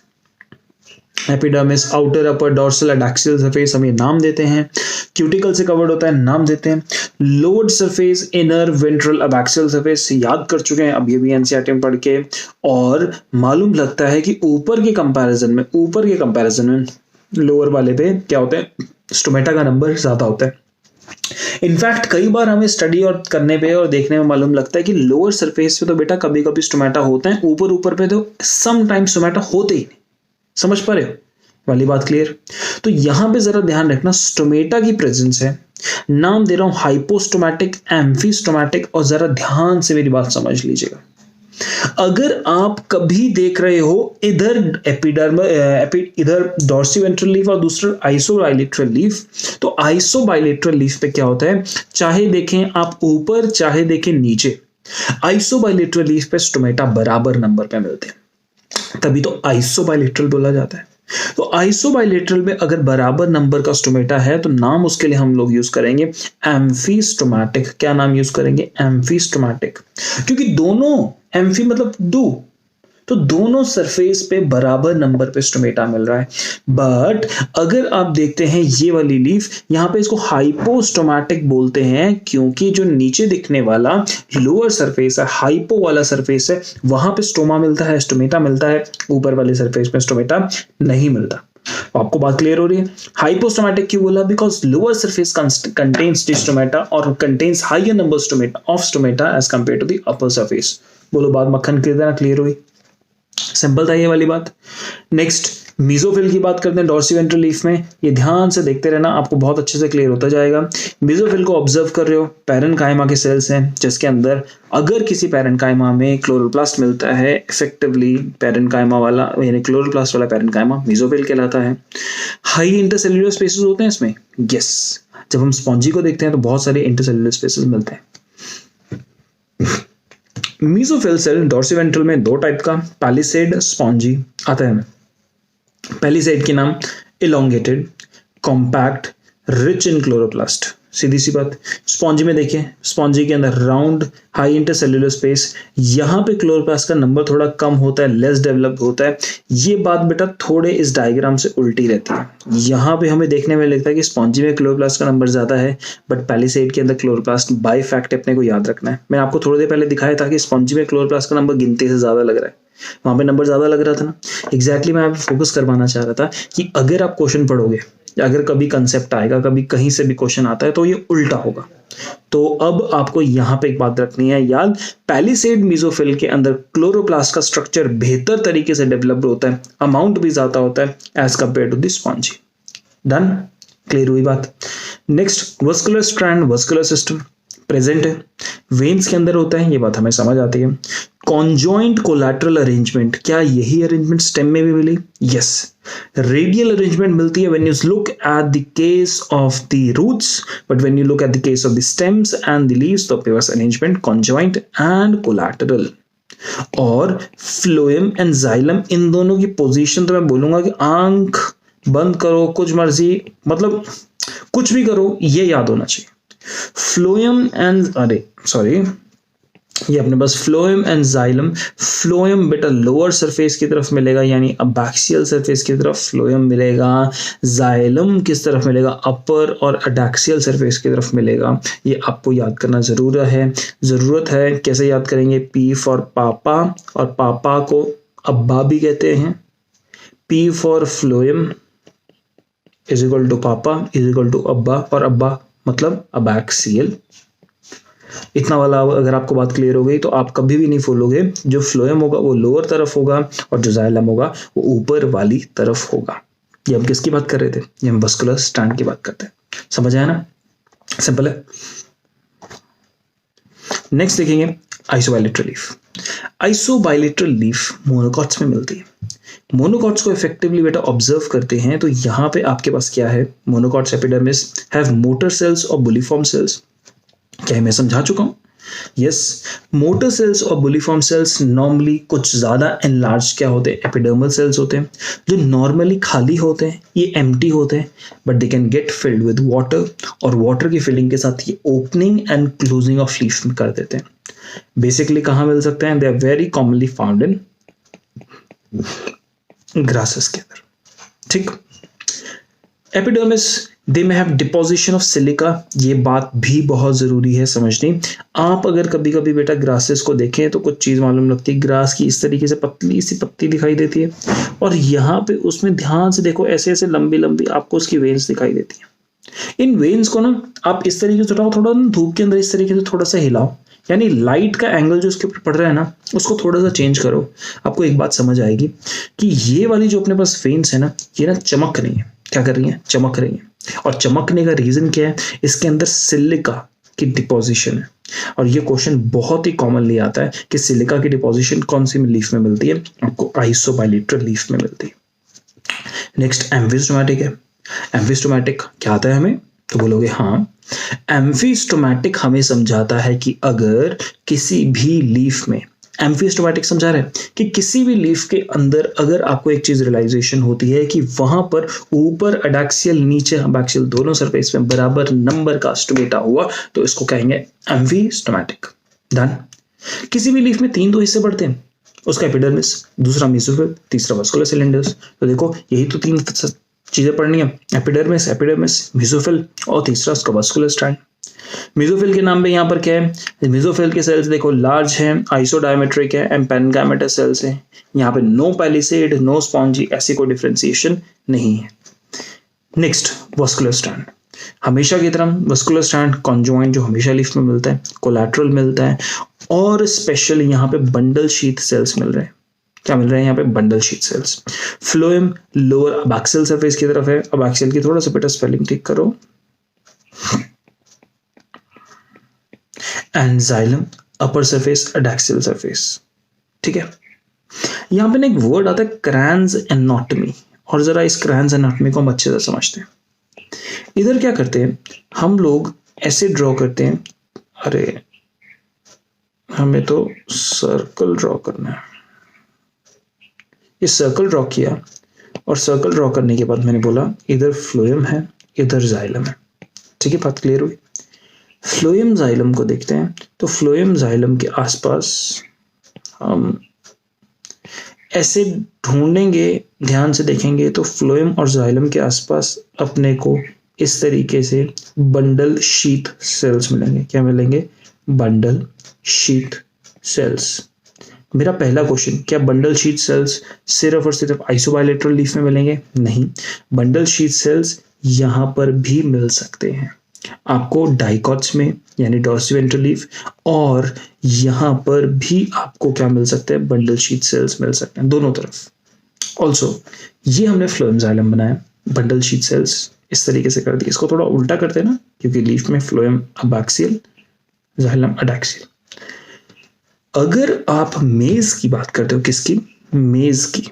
आउटर, अपर, डॉर्सल, एडैक्सियल सरफेस, हम ये नाम देते हैं. क्यूटिकल से कवर्ड होता है, नाम देते हैं. Lower surface, inner, ventral, abaxial surface याद कर चुके हैं अब ये भी एनसीईआरटी में पढ़ के. और मालूम लगता है कि ऊपर के कंपैरिजन में लोअर वाले पे क्या होता है? स्टोमेटा का नंबर ज्यादा होता है. इनफैक्ट कई बार हमें स्टडी और करने पे और देखने में मालूम लगता है कि लोअर सरफेस पे तो बेटा कभी कभी स्टोमेटा होते हैं, ऊपर पे तो सम टाइम स्टोमेटा होते ही नहीं. समझ पा रहे हो वाली बात? क्लियर. तो यहां पे जरा ध्यान रखना, स्टोमेटा की प्रेजेंस है. नाम दे रहा हूं हाइपोस्टोमैटिक, एम्फीस्टोमैटिक, और जरा ध्यान से मेरी बात समझ लीजिएगा. अगर आप कभी देख रहे हो इधर इधर डॉर्सिवेंट्रल लीफ और दूसरा आइसोबाइलेटरल लीफ, तो आइसोबाइलेटरल लीफ पे क्या होता है, चाहे देखें आप ऊपर चाहे देखें नीचे, आइसोबाइलेटरल लीफ पे स्टोमेटा बराबर नंबर पे मिलते हैं, तभी तो आइसोबाइलेटरल बोला जाता है। तो आइसोबाइलेटरल में अगर बराबर नंबर का स्टोमेटा है तो नाम उसके लिए हम लोग यूज करेंगे एम्फीस्टोमैटिक। क्या नाम यूज करेंगे, एम्फीस्टोमैटिक, क्योंकि दोनों एम्फी मतलब दो, तो दोनों सरफेस पे बराबर नंबर पे स्टोमेटा मिल रहा है। बट अगर आप देखते हैं ये वाली लीफ, यहां पे इसको हाइपोस्टोमैटिक बोलते हैं, क्योंकि जो नीचे दिखने वाला लोअर सरफेस है, हाइपो वाला सरफेस है, वहां पे स्टोमा मिलता है, स्टोमेटा मिलता है, ऊपर वाले सरफेस पे स्टोमेटा नहीं मिलता। आपको बात क्लियर हो रही है? हाइपोस्टोमैटिक क्यों बोला? Because lower surface contains the stomata और contains higher number of stomata as compare to the upper surface. बोलो बात मक्खन की तरह क्लियर हुई? सिंपल था ये वाली बात। नेक्स्ट मीजोफिल की बात करते हैं डॉर्सिवेंट्रल लीफ में। ये ध्यान से देखते रहना, आपको बहुत अच्छे से क्लियर होता जाएगा। मीजोफिल को ऑब्जर्व कर रहे हो, पैरेन्काइमा के सेल्स हैं जिसके अंदर अगर किसी पैरेन्काइमा में क्लोरोप्लास्ट मिलता है, इफेक्टिवली पैरेन्काइमा वाला यानी क्लोरोप्लास्ट वाला पैरेन्काइमा मीजोफिल कहलाता है। हाई इंटरसेल्युलर स्पेसेस होते हैं इसमें, यस। जब हम स्पॉन्जी को देखते हैं तो बहुत सारे इंटरसेल्युलर स्पेसेस मिलते हैं। मीजोफिल सेल डॉर्सिवेंट्रल में दो टाइप का, पैलिसेड, स्पॉन्जी आता है। पैलिसेड के नाम elongated, compact, rich in chloroplast, सीधी सी बात। स्पॉन्जी में देखिए, स्पॉन्जी के अंदर राउंड, हाई इंटरसेल्युलर स्पेस, यहाँ पे क्लोरोप्लास्ट का नंबर थोड़ा कम होता है, लेस डेवलप्ड होता है। ये बात बेटा थोड़े इस डायग्राम से उल्टी रहती है। यहाँ पे हमें देखने में लगता है कि स्पॉन्जी में क्लोरोप्लास्ट का नंबर ज्यादा है, बट पैलिसेड के अंदर क्लोरोप्लास्ट बाय फैक्ट अपने को याद रखना है। मैं आपको थोड़ी देर पहले दिखाया था कि स्पॉन्जी में क्लोरोप्लास्ट का नंबर गिनती से ज्यादा लग रहा है, वहां पे नंबर ज्यादा लग रहा था ना। एग्जैक्टली मैं आप फोकस करवाना चाह रहा था कि अगर आप क्वेश्चन पढ़ोगे, अगर कभी कंसेप्ट आएगा, कभी कहीं से भी क्वेश्चन आता है, तो ये उल्टा होगा। तो अब आपको यहां पे एक बात रखनी है याद, पैलिसेड मीजोफिल के अंदर क्लोरोप्लास्ट का स्ट्रक्चर बेहतर तरीके से डेवलप्ड होता है, अमाउंट भी ज्यादा होता है as compare to the spongy. Done, clear हुई बात। Next vascular strand, vascular system present है, वेन्स के अंदर होता है, ये बात हमें समझ आती है। कॉन्जॉइंट कोलैटरल अरेंजमेंट, क्या यही अरेंजमेंट स्टेम में भी मिली? यस, रेडियल अरेंजमेंट मिलती है when you look at the case of the roots, but when you look at the case of the stems and the leaves, तो पेवर्स अरेंजमेंट कॉन्जॉइंट एंड कोलैटरल। और phloem and xylem, इन दोनों की position तो मैं बोलूंगा कि आंख बंद करो, कुछ मर्जी, मतलब कुछ भी करो, ये याद होना चाहिए। फ्लोएम एंड ये अपने पास फ्लोएम एंड जाइलम। फ्लोएम बेटा लोअर सरफेस की तरफ मिलेगा, यानी अबैक्सियल सरफेस की तरफ फ्लोएम मिलेगा। जाइलम किस तरफ मिलेगा? अपर और अडैक्सियल सरफेस की तरफ मिलेगा। ये आपको याद करना जरूरत है। कैसे याद करेंगे? पी फॉर पापा, और पापा को अब्बा भी कहते हैं। P for phloem is equal to पापा इज इक्वल टू अब्बा, और अब्बा मतलब अबैक्सियल। इतना वाला अगर आपको बात क्लियर हो गई तो आप कभी भी नहीं भूलोगे, जो फ्लोएम होगा वो लोअर तरफ होगा और जो जाइलम होगा वो ऊपर वाली तरफ होगा। ये हम किसकी बात कर रहे थे? ये हम वस्कुलर स्ट्रैंड की बात करते हैं। समझ आया ना? सिंपल है। नेक्स्ट देखेंगे आइसोबाइलेटरल लीफ। आइसोबाइलेटरल लीफ मोनोकॉट्स में मिलती है। मोनोकॉट्स को इफेक्टिवली बेटा ऑब्जर्व करते हैं तो यहाँ पे आपके पास क्या है? Monocots epidermis have motor cells और बुलिफॉर्म सेल्स। क्या मैं समझा चुका हूं? यस, मोटर सेल्स और बुलिफॉर्म सेल्स नॉर्मली कुछ ज्यादा एनलार्ज क्या होते हैं? एपिडर्मल सेल्स होते हैं, जो नॉर्मली खाली होते हैं, ये एम्प्टी होते हैं, but they can get filled with water, और वाटर की फिलिंग के साथ ये opening and closing of leaf में कर देते हैं। बेसिकली कहां मिल सकते हैं? They are very commonly found in grasses के अंदर। ठीक, एपिडर्मिस दे में हैव डिपोजिशन ऑफ सिलिका। ये बात भी बहुत जरूरी है समझनी। आप अगर कभी कभी बेटा ग्रासेस को देखें तो कुछ चीज मालूम लगती है। ग्रास की इस तरीके से पतली सी पत्ती दिखाई देती है, और यहाँ पे उसमें ध्यान से देखो ऐसे ऐसे लंबी लंबी आपको उसकी वेन्स दिखाई देती है। इन वेन्स को ना आप इस तरीके से उठाओ, थोड़ा धूप के अंदर इस तरीके से थोड़ा सा हिलाओ, यानी लाइट का एंगल जो उसके ऊपर पड़ रहा है ना, उसको थोड़ा सा चेंज करो। आपको एक बात समझ आएगी कि ये वाली जो अपने पास वेन्स है ना, ये ना चमक रही है। क्या कर रही है? चमक रही है। और चमकने का रीजन क्या है? इसके अंदर सिलिका की डिपोजिशन है, और ये क्वेश्चन बहुत ही कॉमनली आता है कि सिलिका की डिपोजिशन कौन सी लीफ में मिलती है, आपको आइसोबाइलेटरल लीफ में मिलती है। नेक्स्ट एम्फीस्टोमैटिक है। एम्फीस्टोमैटिक क्या आता है हमें, तो बोलोगे हाँ, एम्फीस्टोमैटिक हमें समझाता है कि अगर किसी भी लीफ में, एम्फीस्टोमैटिक समझा रहे हैं कि किसी भी लीफ के अंदर अगर आपको एक चीज रियलाइजेशन होती है कि वहां पर ऊपर अडैक्सियल नीचे अबैक्सियल दोनों सरफेस में बराबर नंबर का स्टोमेटा हुआ, तो इसको कहेंगे एम्फीस्टोमैटिक। डन। किसी भी लीफ में 3 तो हिस्से पड़ते हैं, उसका एपिडर्मिस, दूसरा मेसोफिल, तीसरा वास्कुलर सिलेंडर्स। तो देखो यही तो 3 चीजें पढ़नी है, एपिडर्मिस, मेसोफिल और तीसरा उसका वास्कुलर स्ट्रैंड। मेसोफिल के नाम पे यहाँ पर क्या है, मेसोफिल के सेल्स देखो लार्ज हैं, आइसोडायमेट्रिक है एंड पेनगामेटस सेल्स हैं। यहाँ पे नो पैलिसेड, नो स्पॉन्जी, ऐसी कोई डिफरेंशिएशन नहीं है। नेक्स्ट वास्कुलर स्ट्रैंड, हमेशा की तरह वास्कुलर स्ट्रैंड कॉन्जॉइंट जो हमेशा लीफ में मिलता है, कोलैटरल मिलता है, और स्पेशल यहाँ पे बंडल शीथ सेल्स मिल रहे हैं। क्या मिल रहा है यहाँ पे, bundle sheath sales. Phloem lower abaxial surface की तरफ है, अबैक्सियल की थोड़ा सा बेटा स्पेलिंग ठीक करो, and xylem upper surface adaxial surface. ठीक है, यहां पे ना एक वर्ड आता है क्रैन्स एनाटॉमी, और जरा इस क्रैन्स एनाटॉमी को हम अच्छे से समझते हैं। इधर क्या करते हैं हम लोग, ऐसे ड्रॉ करते हैं, अरे हमें तो सर्कल ड्रॉ करना है, ये सर्कल ड्रॉ किया, और सर्कल ड्रॉ करने के बाद मैंने बोला इधर फ्लोएम है, इधर जाइलम है। ठीक है, बात क्लियर हुई। फ्लोएम जाइलम को देखते हैं, तो फ्लोएम जाइलम के आसपास हम ऐसे ढूंढेंगे, ध्यान से देखेंगे तो फ्लोएम और जाइलम के आसपास अपने को इस तरीके से बंडल शीथ सेल्स मिलेंगे। क्या मिलेंगे, बंडल शीथ सेल्स। मेरा पहला क्वेश्चन, क्या बंडल शीथ सेल्स सिर्फ और सिर्फ आइसोबाइलेटरल लीफ में मिलेंगे? नहीं, बंडल शीथ सेल्स यहां पर भी मिल सकते हैं आपको, डाइकॉट्स में यानी डॉर्सिवेंट्रल लीफ, और यहां पर भी आपको क्या मिल सकता है, बंडल शीथ सेल्स मिल सकते हैं, दोनों तरफ। ऑल्सो ये हमने फ्लोएम जाइलम बनाया, बंडल शीथ सेल्स इस तरीके से कर दिया। इसको थोड़ा उल्टा करते हैं ना, क्योंकि लीफ में फ्लोएम अबैक्सियल, जाइलम अडैक्सियल। अगर आप मेज की बात करते हो, किसकी, मेज की,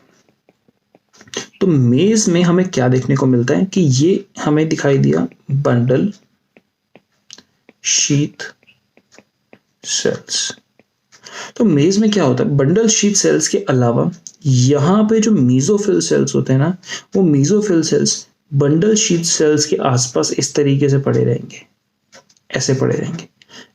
तो मेज में हमें क्या देखने को मिलता है कि ये हमें दिखाई दिया बंडल शीथ सेल्स। तो मेज में क्या होता है, बंडल शीथ सेल्स के अलावा यहां पे जो मीजोफिल सेल्स होते हैं ना, वो mesophyll cells bundle sheath sales के आसपास इस तरीके से पड़े रहेंगे, ऐसे पड़े रहेंगे।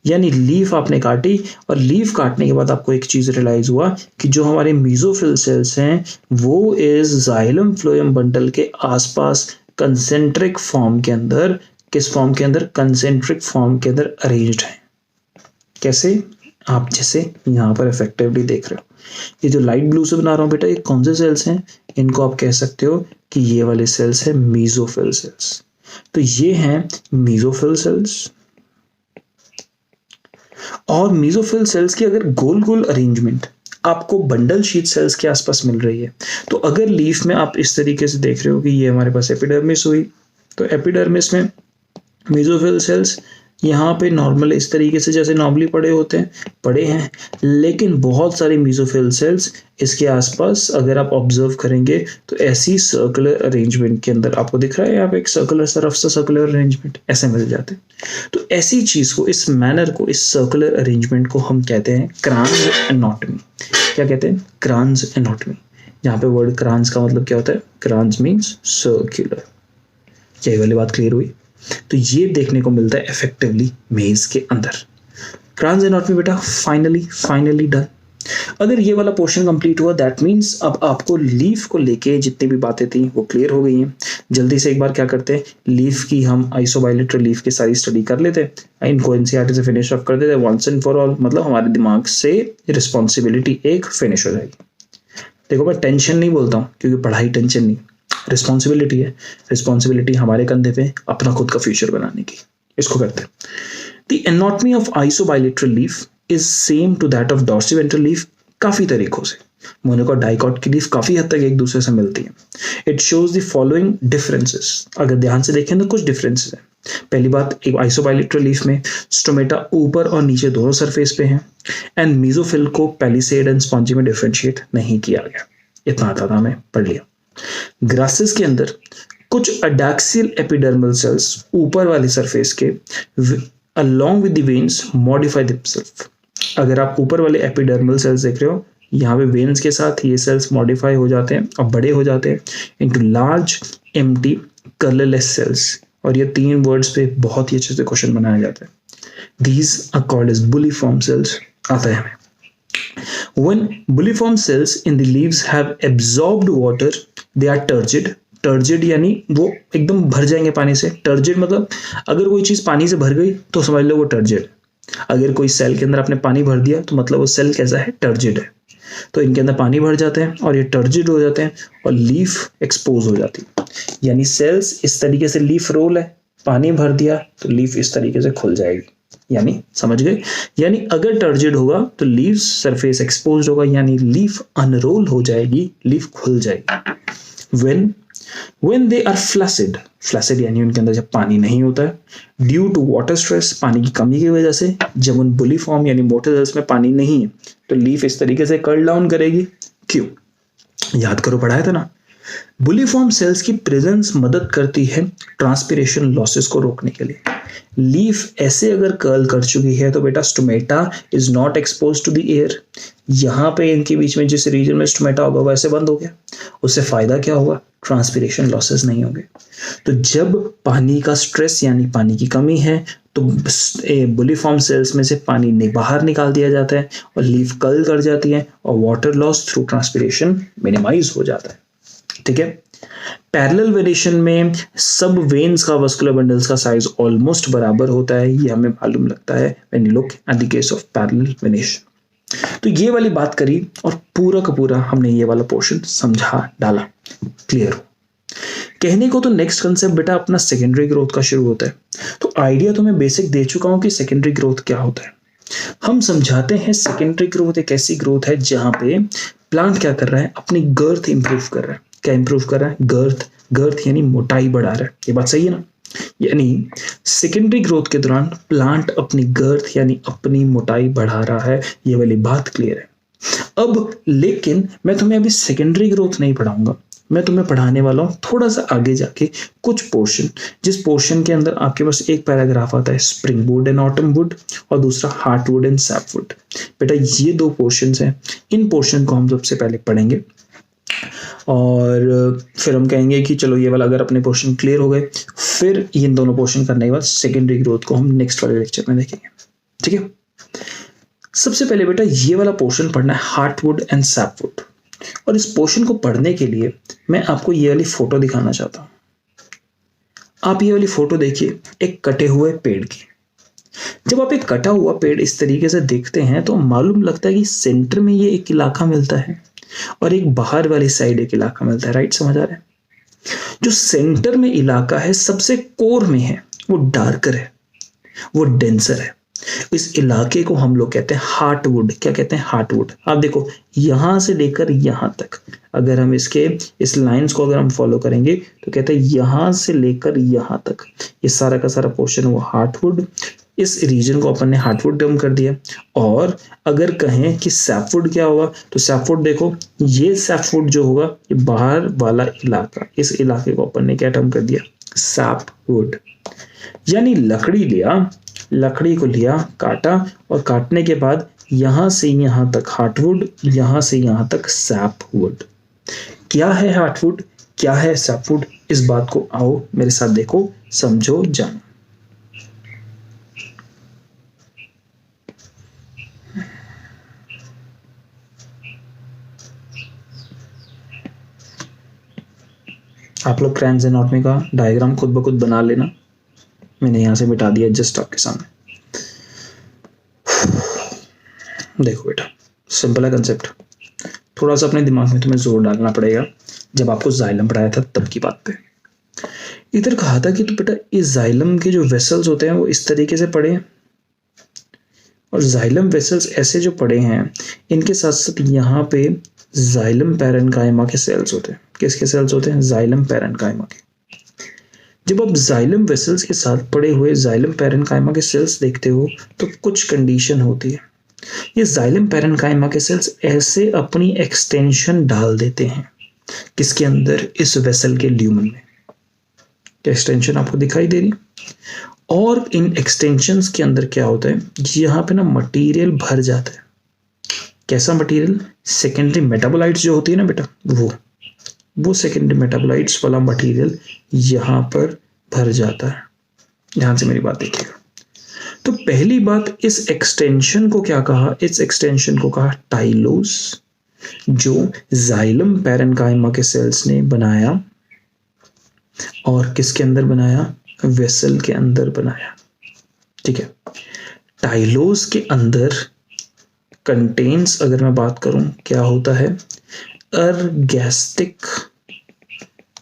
यानी लीफ आपने काटी, और लीफ काटने के बाद आपको एक चीज रियलाइज हुआ कि जो हमारे मीजोफिल सेल्स हैं वो इस जाइलम फ्लोएम बंडल के आसपास कंसेंट्रिक फॉर्म के अंदर, किस फॉर्म के अंदर, कंसेंट्रिक फॉर्म के अंदर अरेंज्ड है। कैसे, आप जैसे यहां पर इफेक्टिवली देख रहे हो, ये जो लाइट ब्लू से बना रहा हूं बेटा, ये कौन से सेल्स हैं, इनको आप कह सकते हो कि ये वाले सेल्स है मीजोफिल सेल्स। तो ये हैं मीजोफिल सेल्स, और मीजोफिल सेल्स की अगर गोल गोल अरेंजमेंट आपको बंडल शीथ सेल्स के आसपास मिल रही है, तो अगर लीफ में आप इस तरीके से देख रहे हो कि ये हमारे पास एपिडर्मिस हुई, तो एपिडर्मिस में मेसोफिल सेल्स यहाँ पे नॉर्मल इस तरीके से जैसे नॉर्मली पड़े हैं, लेकिन बहुत सारे मेसोफिल सेल्स इसके आसपास अगर आप ऑब्जर्व करेंगे तो ऐसी सर्कुलर अरेंजमेंट के अंदर आपको दिख रहा है, यहाँ पे एक सर्कुलर रफ सा सर्कुलर अरेंजमेंट ऐसे मिल जाते हैं। तो ऐसी चीज को, इस मैनर को, इस सर्कुलर अरेंजमेंट को हम कहते हैं क्रांज एनाटॉमी। क्या कहते हैं? क्रांज एनाटॉमी। यहाँ पे वर्ड क्रांज का मतलब क्या होता है? क्रांज मीन्स सर्कुलर। क्या ये वाली बात क्लियर हुई? तो ये देखने को मिलता है इफेक्टिवली मेज के अंदर। क्रांज एनाटॉमी बेटा फाइनली डन। अगर ये वाला पोर्शन कंप्लीट हुआ दैट मीन्स अब आपको लीफ को लेके जितनी भी बातें थी वो क्लियर हो गई हैं। जल्दी से एक बार क्या करते हैं, लीफ की हम आइसोबाइलेटरल लीफ की सारी स्टडी कर लेते हैं, इनको एनसीईआरटी से फिनिश ऑफ कर देते हैं वंस एंड फॉर ऑल। मतलब हमारे दिमाग से रिस्पॉन्सिबिलिटी एक फिनिश हो जाएगी। देखो मैं टेंशन नहीं बोलता हूँ क्योंकि पढ़ाई टेंशन नहीं, रिस्पॉन्सिबिलिटी है। रिस्पॉन्सिबिलिटी हमारे कंधे पे अपना खुद का फ्यूचर बनाने की। इसको करते हैं। The anatomy of isobilateral leaf is same to that of dorsiventral leaf काफी तरीकों से। मोनोकॉट डाइकॉट की लीफ काफी हद तक एक दूसरे से मिलती है। It shows the following differences. अगर ध्यान से देखें तो कुछ डिफरेंसेस हैं। पहली बात, एक आइसोबाइलेटरल लीफ में स्टोमेटा ऊपर और नीचे दोनों सरफेस पे हैं एंड मीजोफिल को पैलिसेड एंड स्पॉन्जी में डिफरेंशिएट नहीं किया गया। इतना आता था, हमें पढ़ लिया। ग्रासेस के अंदर कुछ अडैक्सियल एपिडर्मल सेल्स ऊपर वाले सरफेस के along with the veins modify themselves। अगर आप ऊपर वाले एपिडर्मल सेल्स देख रहे हो, यहाँ पे वेन्स के साथ ये सेल्स मॉडिफाई हो जाते हैं और बड़े हो जाते हैं into large empty colourless cells. और ये 3 वर्ड्स पे बहुत ही अच्छे से क्वेश्चन बनाया जाता है। These are called as bulliform cells। आता है हमें, when bulliform cells in the leaves have absorbed water they are turgid। Turgid यानी वो एकदम भर जाएंगे पानी से। टर्जिड मतलब अगर कोई चीज पानी से भर गई तो समझ लो वो टर्जिड। अगर कोई सेल के अंदर आपने पानी भर दिया तो मतलब वो सेल कैसा है, टर्जिड है। तो इनके अंदर पानी भर जाते हैं और ये टर्जिड हो जाते हैं और लीफ एक्सपोज हो जाती है। यानी सेल्स इस तरीके से, लीफ रोल है, पानी भर दिया तो लीफ इस तरीके से खुल जाएगी। यानी समझ गए, यानी अगर टर्जिड होगा तो लीफ सरफेस एक्सपोज होगा, यानी लीफ अनरोल हो जाएगी, लीफ खुल जाएगी। when they are flaccid यानी उनके अंदर जब पानी नहीं होता है ड्यू टू वाटर स्ट्रेस, पानी की कमी की वजह से, जब उन बुलिफॉर्म यानी मोटे सेल्स में पानी नहीं है तो लीफ इस तरीके से कर्ल डाउन करेगी। क्यों? याद करो, पढ़ाया था ना। बुलिफॉर्म सेल्स की प्रेजेंस मदद करती है ट्रांसपिरेशन लॉसेस को रोकने के लिए। लीफ ऐसे अगर कर्ल कर चुकी है तो बेटा stomata is not expose to the air. यहाँ पे इनके बीच में जिस रीजन में स्टोमेटा होगा वैसे बंद हो गया, उससे फायदा क्या होगा, ट्रांसपिरेशन लॉसेस नहीं होंगे। तो जब पानी का स्ट्रेस यानी पानी की कमी है तो बुलिफॉर्म सेल्स में से पानी बाहर निकाल दिया जाता है और लीफ कर्ल कर जाती है और water loss through transpiration minimise हो जाता है। ठीक है। पैरेलल वेरिएशन में सब वेन्स का वस्कुलर बंडल्स का साइज ऑलमोस्ट बराबर होता है, ये हमें मालूम लगता है when you look at the case of parallel variation. तो ये वाली बात करी और पूरा का पूरा हमने ये वाला पोर्शन समझा डाला। क्लियर हो? कहने को तो नेक्स्ट कंसेप्ट बेटा अपना सेकेंडरी ग्रोथ का शुरू होता है। तो आइडिया तो मैं बेसिक दे चुका हूं कि सेकेंडरी ग्रोथ क्या होता है। हम समझाते हैं सेकेंडरी ग्रोथ एक ऐसी ग्रोथ है जहां पे प्लांट क्या कर रहा है, अपनी गर्थ इंप्रूव कर रहा है। क्या इंप्रूव कर रहा है? गर्थ यानी मोटाई बढ़ा रहा है। ये बात सही है ना? यानी सेकेंडरी ग्रोथ के दौरान प्लांट अपनी गर्थ यानी अपनी मोटाई बढ़ा रहा है। ये वाली बात क्लियर है। अब लेकिन मैं तुम्हें अभी सेकेंडरी ग्रोथ नहीं पढ़ाऊंगा, मैं तुम्हें पढ़ाने वाला हूं थोड़ा सा आगे जाके कुछ पोर्शन, जिस पोर्शन के अंदर आपके पास एक पैराग्राफ आता है spring would and autumn would और दूसरा हार्टवुड एंड सैपवुड। बेटा ये 2 पोर्शंस हैं, इन पोर्शन को हम सबसे पहले पढ़ेंगे और फिर हम कहेंगे कि चलो ये वाला अगर अपने पोर्शन क्लियर हो गए, फिर इन दोनों पोर्शन करने के बाद सेकेंडरी ग्रोथ को हम नेक्स्ट वाले लेक्चर में देखेंगे। ठीक है। सबसे पहले बेटा ये वाला पोर्शन पढ़ना है हार्टवुड एंड सैपवुड, और इस पोर्शन को पढ़ने के लिए मैं आपको ये वाली फोटो दिखाना चाहता हूं। आप ये वाली फोटो देखिए एक कटे हुए पेड़ की। जब आप एक कटा हुआ पेड़ इस तरीके से देखते हैं तो मालूम लगता है कि सेंटर में ये एक इलाका मिलता है और एक बाहर वाली साइड एक इलाका मिलता है। राइट, समझ आ रहा है? जो सेंटर में इलाका है, सबसे कोर में है, वो डार्कर है, वो डेंसर है। इस इलाके को हम लोग कहते हैं हार्टवुड। क्या कहते हैं? हार्टवुड। आप देखो यहां से लेकर यहां तक, अगर हम इस लाइंस को अगर हम फॉलो करेंगे तो कहते हैं यहां से लेकर यहां तक ये सारा का सारा पोर्शन वो हार्टवुड। इस रीजन को अपन ने हार्टवुड टर्म कर दिया। और अगर कहें कि सैपवुड क्या होगा, तो सैपवुड देखो ये सैपवुड जो होगा ये बाहर वाला इलाका, इस इलाके को अपन ने क्या टर्म कर दिया? सैपवुड। यानी लकड़ी को लिया, काटा और काटने के बाद यहां से यहां तक हार्टवुड, यहां से यहां तक सैपवुड। क्या है हार्टवुड, क्या है सैपवुड, इस बात को आओ मेरे साथ देखो, समझो, जानो। आप लोग क्रैंस एनाटॉमी का डायग्राम खुद ब खुद बना लेना, मैंने यहां से मिटा दिया जस्ट आपके सामने। देखो बेटा सिंपल है कंसेप्ट, थोड़ा सा अपने दिमाग में तुम्हें जोर डालना पड़ेगा। जब आपको जाइलम पढ़ाया था तब की बात पे इधर कहा था कि तो बेटा इस जाइलम के जो वेसल्स होते हैं वो इस तरीके से पड़े हैं, और जाइलम वेसल्स ऐसे जो पड़े हैं इनके साथ साथ यहाँ पे जाइलम पैरेन्काइमा के सेल्स होते हैं। किसके सेल्स होते हैं? जाइलम पैरेन्काइमा के। जब आप जाइलम वेसल्स के साथ पड़े हुए जाइलम पैरेन्काइमा के सेल्स देखते हो तो कुछ कंडीशन होती है। ये जाइलम पैरेन्काइमा के सेल्स ऐसे अपनी एक्सटेंशन डाल देते हैं किसके अंदर, इस वेसल के ल्यूमन में। एक्सटेंशन आपको दिखाई दे रही, और इन एक्सटेंशंस के अंदर क्या होता है, यहाँ पे ना मटेरियल भर जाता है। कैसा मटेरियल, सेकेंडरी मेटाबोलाइट्स जो होती है ना बेटा, वो सेकेंडरी मेटाबोलाइट्स वाला मटेरियल यहाँ पर भर जाता है। ध्यान से मेरी बात देखिएगा। तो पहली बात, इस एक्सटेंशन को क्या कहा, इस एक्सटेंशन को कहा टाइलोस, जो जाइलम पैरेन्काइमा के सेल्स ने बनाया और किसके अंदर बनाया, वेसल के अंदर बनाया। ठीक है, टाइलोस के अंदर कंटेन्स, अगर मैं बात करूं क्या होता है, अर्गैस्टिक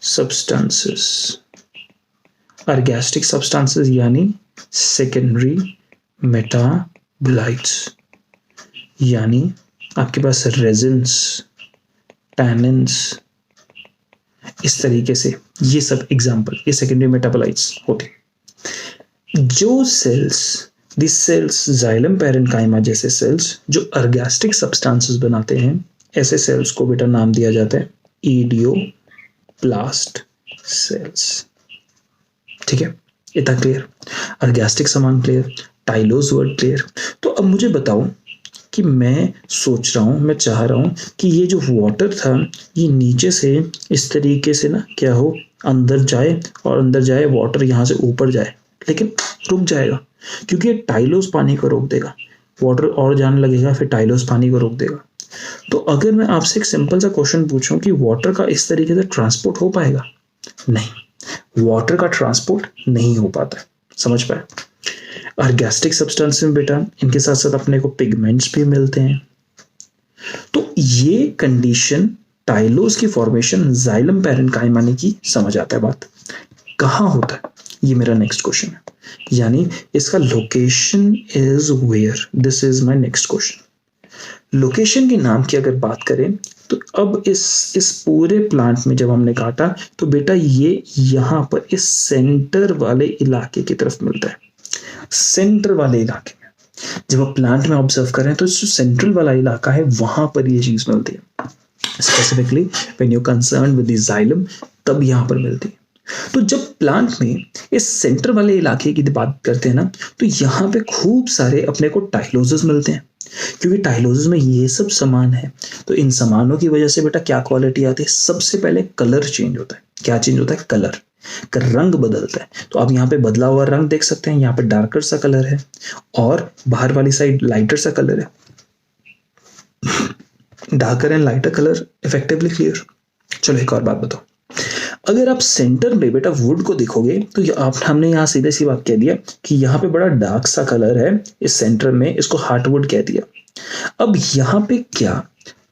सब्सटेंसेस। अर्गैस्टिक सब्सटेंसेस यानी सेकेंडरी मेटाबोलाइट्स, यानी आपके पास रेजिन्स, टैनिन्स, इस तरीके से ये सब एग्जाम्पल, ये सेकेंडरी मेटाबोलाइट्स होते। जो cells, this cells xylem parenchyma जैसे सेल्स जो अर्गैस्टिक सब्सटेंसेस बनाते हैं, ऐसे सेल्स को बेटा नाम दिया जाता है इडियोप्लास्ट सेल्स। ठीक है, इतना क्लियर, अर्गैस्टिक सामान क्लियर, टाइलोस वर्ड क्लियर। तो अब मुझे बताओ कि मैं सोच रहा हूं, मैं चाह रहा हूं कि ये जो वाटर था ये नीचे से इस तरीके से ना क्या हो, अंदर जाए, और अंदर जाए वाटर यहां से ऊपर जाए, लेकिन रुक जाएगा क्योंकि ये टाइलोस पानी को रोक देगा। वाटर और जाने लगेगा, फिर टाइलोस पानी को रोक देगा। तो अगर मैं आपसे एक सिंपल सा क्वेश्चन पूछूं कि वाटर का इस तरीके से ट्रांसपोर्ट हो पाएगा, नहीं, वाटर का ट्रांसपोर्ट नहीं हो पाता। समझ पाए, अर्गैस्टिक सब्सटेंस में बेटा इनके साथ साथ अपने को पिगमेंट्स भी मिलते हैं। तो ये कंडीशन टाइलोस की फॉर्मेशन जाइलम पैरेन्काइमा की, समझ आता है बात, कहां होता है, ये मेरा नेक्स्ट क्वेश्चन है। यानी इसका location is where, this is my next question. Location के नाम की अगर बात करें तो अब इस पूरे प्लांट में जब हमने काटा तो बेटा ये यहां पर इस सेंटर वाले इलाके की तरफ मिलता है। सेंटर वाले इलाके में जब आप प्लांट में ऑब्जर्व करें तो जो सेंट्रल वाला इलाका है वहां पर ये चीज मिलती है। Specifically when you concern with the xylem, तब यहां पर मिलती है। तो जब प्लांट में इस सेंटर वाले इलाके की बात करते हैं ना, तो यहाँ पे खूब सारे अपने को टाइलोजेस मिलते हैं, क्योंकि टाइलोजेस में ये सब सामान है। तो इन सामानों की वजह से बेटा क्या क्वालिटी आती है, सबसे पहले कलर चेंज होता है। क्या चेंज होता है, कलर का रंग बदलता है। तो आप यहाँ पे बदला हुआ रंग देख सकते हैं, यहाँ पे डार्कर सा कलर है और बाहर वाली साइड लाइटर सा कलर है। Darker and lighter colour effectively clear. चलो एक और बात बताओ, अगर आप सेंटर में बेटा वुड को देखोगे तो हमने यहाँ सीधे सी बात कह दिया कि यहाँ पे बड़ा डार्क सा कलर है इस सेंटर में, इसको हार्टवुड कह दिया। अब यहाँ पे क्या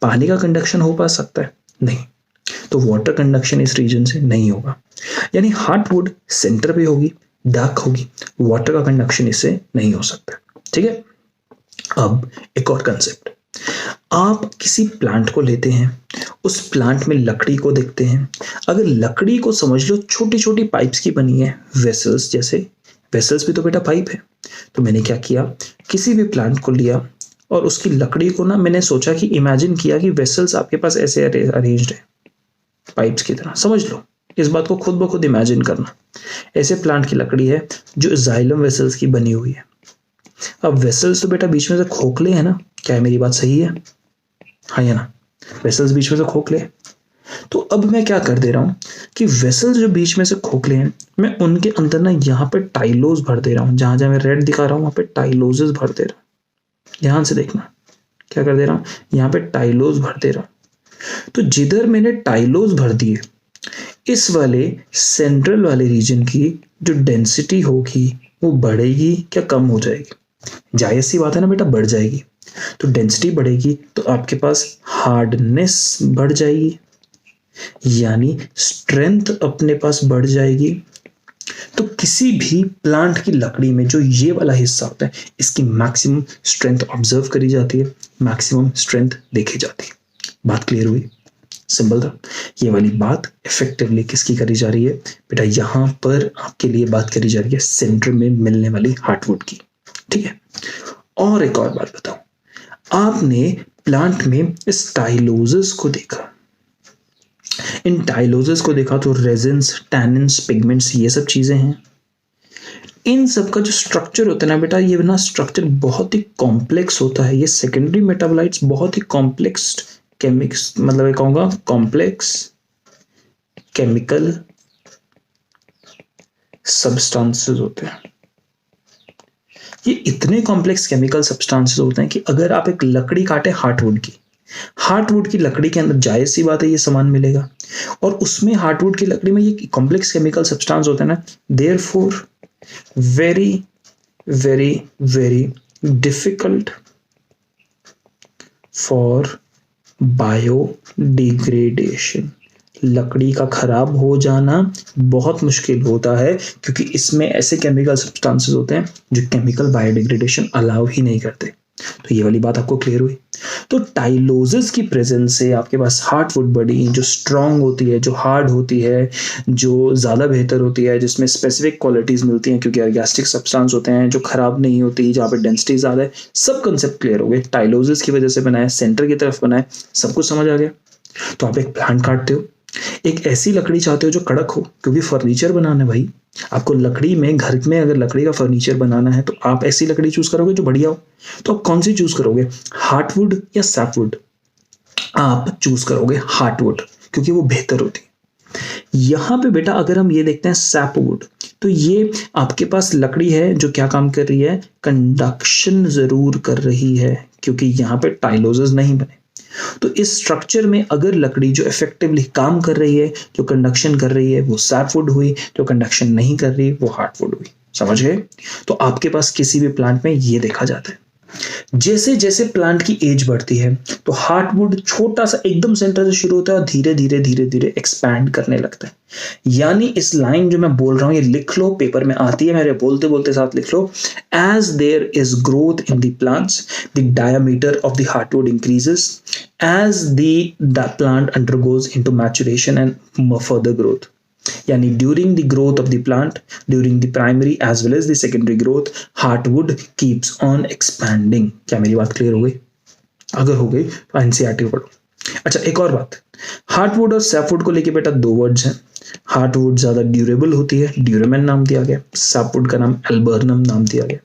पानी का कंडक्शन हो पा सकता है, नहीं, तो वाटर कंडक्शन इस रीजन से नहीं होगा। यानी हार्टवुड सेंटर पे होगी, डार्क होगी, वाटर का कंडक्शन इससे नहीं हो सकता। ठीक है, अब एक और कंसेप्ट, आप किसी प्लांट को लेते हैं, उस प्लांट में लकड़ी को देखते हैं। अगर लकड़ी को समझ लो छोटी छोटी पाइप्स की बनी है, वेसल्स जैसे, वेसल्स भी तो बेटा पाइप है। तो मैंने क्या किया, किसी भी प्लांट को लिया और उसकी लकड़ी को ना मैंने सोचा कि इमेजिन किया कि वेसल्स आपके पास ऐसे अरेंज्ड है पाइप्स की तरह। समझ लो, इस बात को खुद ब खुद इमेजिन करना। ऐसे प्लांट की लकड़ी है जो जाइलम वेसल्स की बनी हुई है। अब वेसल्स तो बेटा बीच में से खोखले है ना, क्या है मेरी बात सही है, हाँ या ना, वेसल्स बीच में से खोखले। तो अब मैं क्या कर दे रहा हूं कि वेसल्स जो बीच में से खोखले हैं, मैं उनके अंदर ना यहाँ पे टाइलोस भर दे रहा हूं। जहां जहां मैं रेड दिखा रहा हूं वहां पे टाइलोजेस भर दे रहा हूं। ध्यान से देखना क्या कर दे रहा हूं, यहाँ पे टाइलोस भर दे रहा हूं। तो जिधर मैंने टाइलोस भर दिए, इस वाले सेंट्रल वाले रीजन की जो डेंसिटी होगी वो बढ़ेगी क्या कम हो जाएगी, जायज सी बात है ना बेटा, बढ़ जाएगी। तो डेंसिटी बढ़ेगी तो आपके पास हार्डनेस बढ़ जाएगी, यानी स्ट्रेंथ अपने पास बढ़ जाएगी। तो किसी भी प्लांट की लकड़ी में जो ये वाला हिस्सा होता है, इसकी मैक्सिमम स्ट्रेंथ ऑब्जर्व करी जाती है, मैक्सिमम स्ट्रेंथ देखी जाती है। बात क्लियर हुई, सिंपल था। ये वाली बात इफेक्टिवली किसकी करी जा रही है बेटा, यहाँ पर आपके लिए बात करी जा रही है सेंटर में मिलने वाली हार्टवुड की। ठीक है, और एक और बात बताओ, आपने प्लांट में इस टाइलोसिस को देखा, इन टाइलोसिस को देखा तो रेजिन्स, टैनिन्स, पिगमेंट्स, ये सब चीजें हैं। इन सब का जो स्ट्रक्चर होता है ना बेटा, ये ना स्ट्रक्चर बहुत ही कॉम्प्लेक्स होता है। ये सेकेंडरी मेटाबोलाइट्स बहुत ही कॉम्प्लेक्स केमिक्स, मतलब कहूंगा कॉम्प्लेक्स केमिकल सब्सटेंसेस होते हैं। ये इतने कॉम्प्लेक्स केमिकल सब्सटेंसेस होते हैं कि अगर आप एक लकड़ी काटे हार्टवुड की लकड़ी के अंदर जायज सी बात है ये सामान मिलेगा, और उसमें हार्टवुड की लकड़ी में ये कॉम्प्लेक्स केमिकल सब्सटेंस होते हैं ना, therefore very very very difficult for biodegradation। लकड़ी का खराब हो जाना बहुत मुश्किल होता है क्योंकि इसमें ऐसे केमिकल सब्सटेंसेस होते हैं जो केमिकल बायोडिग्रेडेशन अलाउ ही नहीं करते। तो ये वाली बात आपको क्लियर हुई। तो टाइलोसिस की प्रेजेंस से आपके पास हार्टवुड बड़ी जो स्ट्रांग होती है, जो हार्ड होती है, जो ज़्यादा बेहतर होती है, जिसमें स्पेसिफिक क्वालिटीज़ मिलती हैं क्योंकि ऑर्गेस्टिक सब्सटेंस होते हैं, जो खराब नहीं होती, जहाँ पे डेंसिटी ज़्यादा है। सब कंसेप्ट क्लियर हो गए, टाइलोसिस की वजह से बनाया, सेंटर की तरफ बनाया, सब कुछ समझ आ गया। तो आप एक प्लांट काटते हो, एक ऐसी लकड़ी चाहते हो जो कड़क हो, क्योंकि फर्नीचर बनाना है भाई आपको। लकड़ी में, घर में अगर लकड़ी का फर्नीचर बनाना है तो आप ऐसी लकड़ी चूज करोगे जो बढ़िया हो। तो आप कौन सी चूज करोगे, हार्टवुड या सैपवुड? आप चूज करोगे हार्टवुड क्योंकि वो बेहतर होती है। यहां पे बेटा अगर हम ये देखते हैं सैपवुड, तो ये आपके पास लकड़ी है जो क्या काम कर रही है, कंडक्शन जरूर कर रही है क्योंकि यहाँ पे टाइलोसिस नहीं बने। तो इस स्ट्रक्चर में अगर लकड़ी जो इफेक्टिवली काम कर रही है, जो कंडक्शन कर रही है, वो सैपवुड हुई, जो कंडक्शन नहीं कर रही वो हार्टवुड हुई। समझ गए? तो आपके पास किसी भी प्लांट में ये देखा जाता है। जैसे जैसे प्लांट की एज बढ़ती है तो हार्टवुड छोटा सा एकदम सेंटर से शुरू होता है और धीरे धीरे धीरे धीरे एक्सपैंड करने लगता है। यानी इस लाइन जो मैं बोल रहा हूं ये लिख लो, पेपर में आती है, मेरे बोलते बोलते साथ लिख लो। As there is growth in the plants the diameter of the heartwood increases as the plant undergoes into maturation and further growth. यानी during the growth of the plant, during the primary as well as the secondary growth, heartwood keeps on expanding. क्या मेरी बात clear हो गई? अगर हो गई तो एनसीईआरटी पढ़ो। अच्छा, एक और बात, हार्टवुड और सैपवुड को लेके बेटा दो वर्ड्स हैं। हार्टवुड ज्यादा ड्यूरेबल होती है, ड्यूरेमन नाम दिया गया। सैपवुड का नाम एल्बर्नम नाम दिया गया।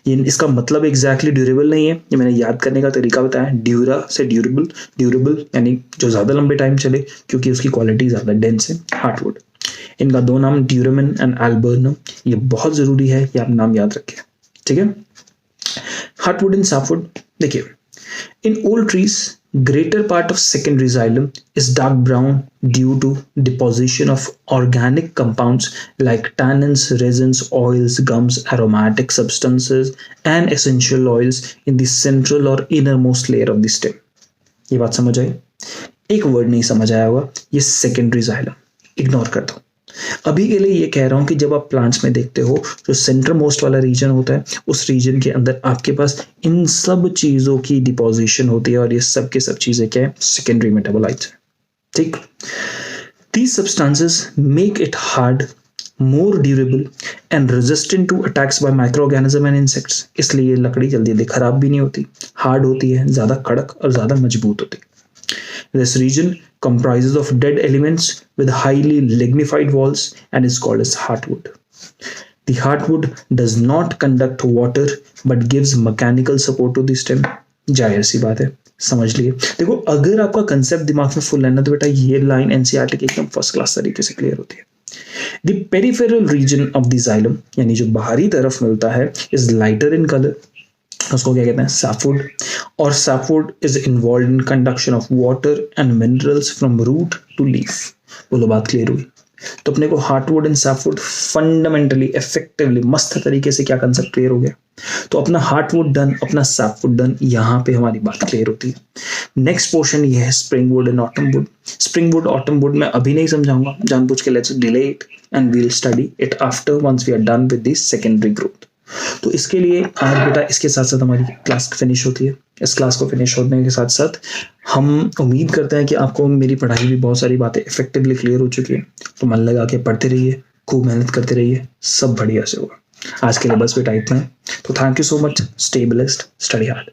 ये इसका मतलब एग्जैक्टली ड्यूरेबल नहीं है, ये मैंने याद करने का तरीका बताया। ड्यूरा से ड्यूरेबल, ड्यूरेबल यानी जो ज्यादा लंबे टाइम चले क्योंकि उसकी क्वालिटी ज्यादा डेंस है हार्टवुड। इनका दो नाम ड्यूरेमन एंड एल्बर्नम, ये बहुत जरूरी है, ये आप नाम याद रखें। ठीक है, हार्टवुड एंड सैपवुड देखिए, in old trees greater part of secondary xylem is dark brown due to deposition of organic compounds like tannins, resins, oils, gums, aromatic substances and essential oils in the central or innermost layer of the stem। ये बात समझ आई? एक word नहीं समझ आया होगा, ये secondary xylem, ignore कर दो। अभी के लिए ये कह रहा हूं कि जब आप प्लांट्स में देखते हो जो सेंटर मोस्ट वाला रीजन होता है, उस रीजन के अंदर आपके पास इन सब चीजों की डिपोजिशन होती है और ये सब के सब चीजें क्या है, सेकेंडरी मेटाबोलाइट्स है। ठीक, these substances make it hard, more durable and resistant to attacks by microorganism and insects। इसलिए लकड़ी जल्दी जल्दी खराब भी नहीं होती, हार्ड होती है, ज्यादा कड़क और ज्यादा मजबूत होती है। This region comprises of dead elements with highly lignified walls and is called as heartwood। The heartwood does not conduct water but gives mechanical support to the stem। जाहिर सी बात है, समझ लिए। देखो, अगर आपका कंसेप्ट दिमाग में फुल है ना तो बेटा ये लाइन एनसीईआरटी की एकदम फर्स्ट क्लास तरीके से क्लियर होती है। The peripheral region of the xylem, यानी जो बाहरी तरफ मिलता है, is lighter in color, उसको क्या कहते हैं, सैपवुड। और sapwood is involve in conduction of water and minerals from root to leaf. बोलो, बात क्लियर हुई? तो अपने को heartwood and sapwood fundamentally effectively मस्त तरीके से क्या कंसेप्ट क्लियर हो गया। तो अपना हार्टवुड डन, अपना सैपवुड डन, यहाँ पे हमारी बात क्लियर होती है। नेक्स्ट पोर्शन ये है springwood and autumnwood. Springwood, autumnwood मैं अभी नहीं समझाऊंगा, जानबूझ के let's delay it and we'll study it after once we are done with this secondary growth. तो इसके लिए आज बेटा इसके साथ साथ हमारी क्लास फिनिश होती है। इस क्लास को फिनिश होने के साथ साथ हम उम्मीद करते हैं कि आपको मेरी पढ़ाई भी बहुत सारी बातें इफेक्टिवली क्लियर हो चुकी है। तो मन लगा के पढ़ते रहिए, खूब मेहनत करते रहिए, सब बढ़िया से होगा। आज के लिए बस भी टाइप में। तो thank you so much, stay blessed, study hard.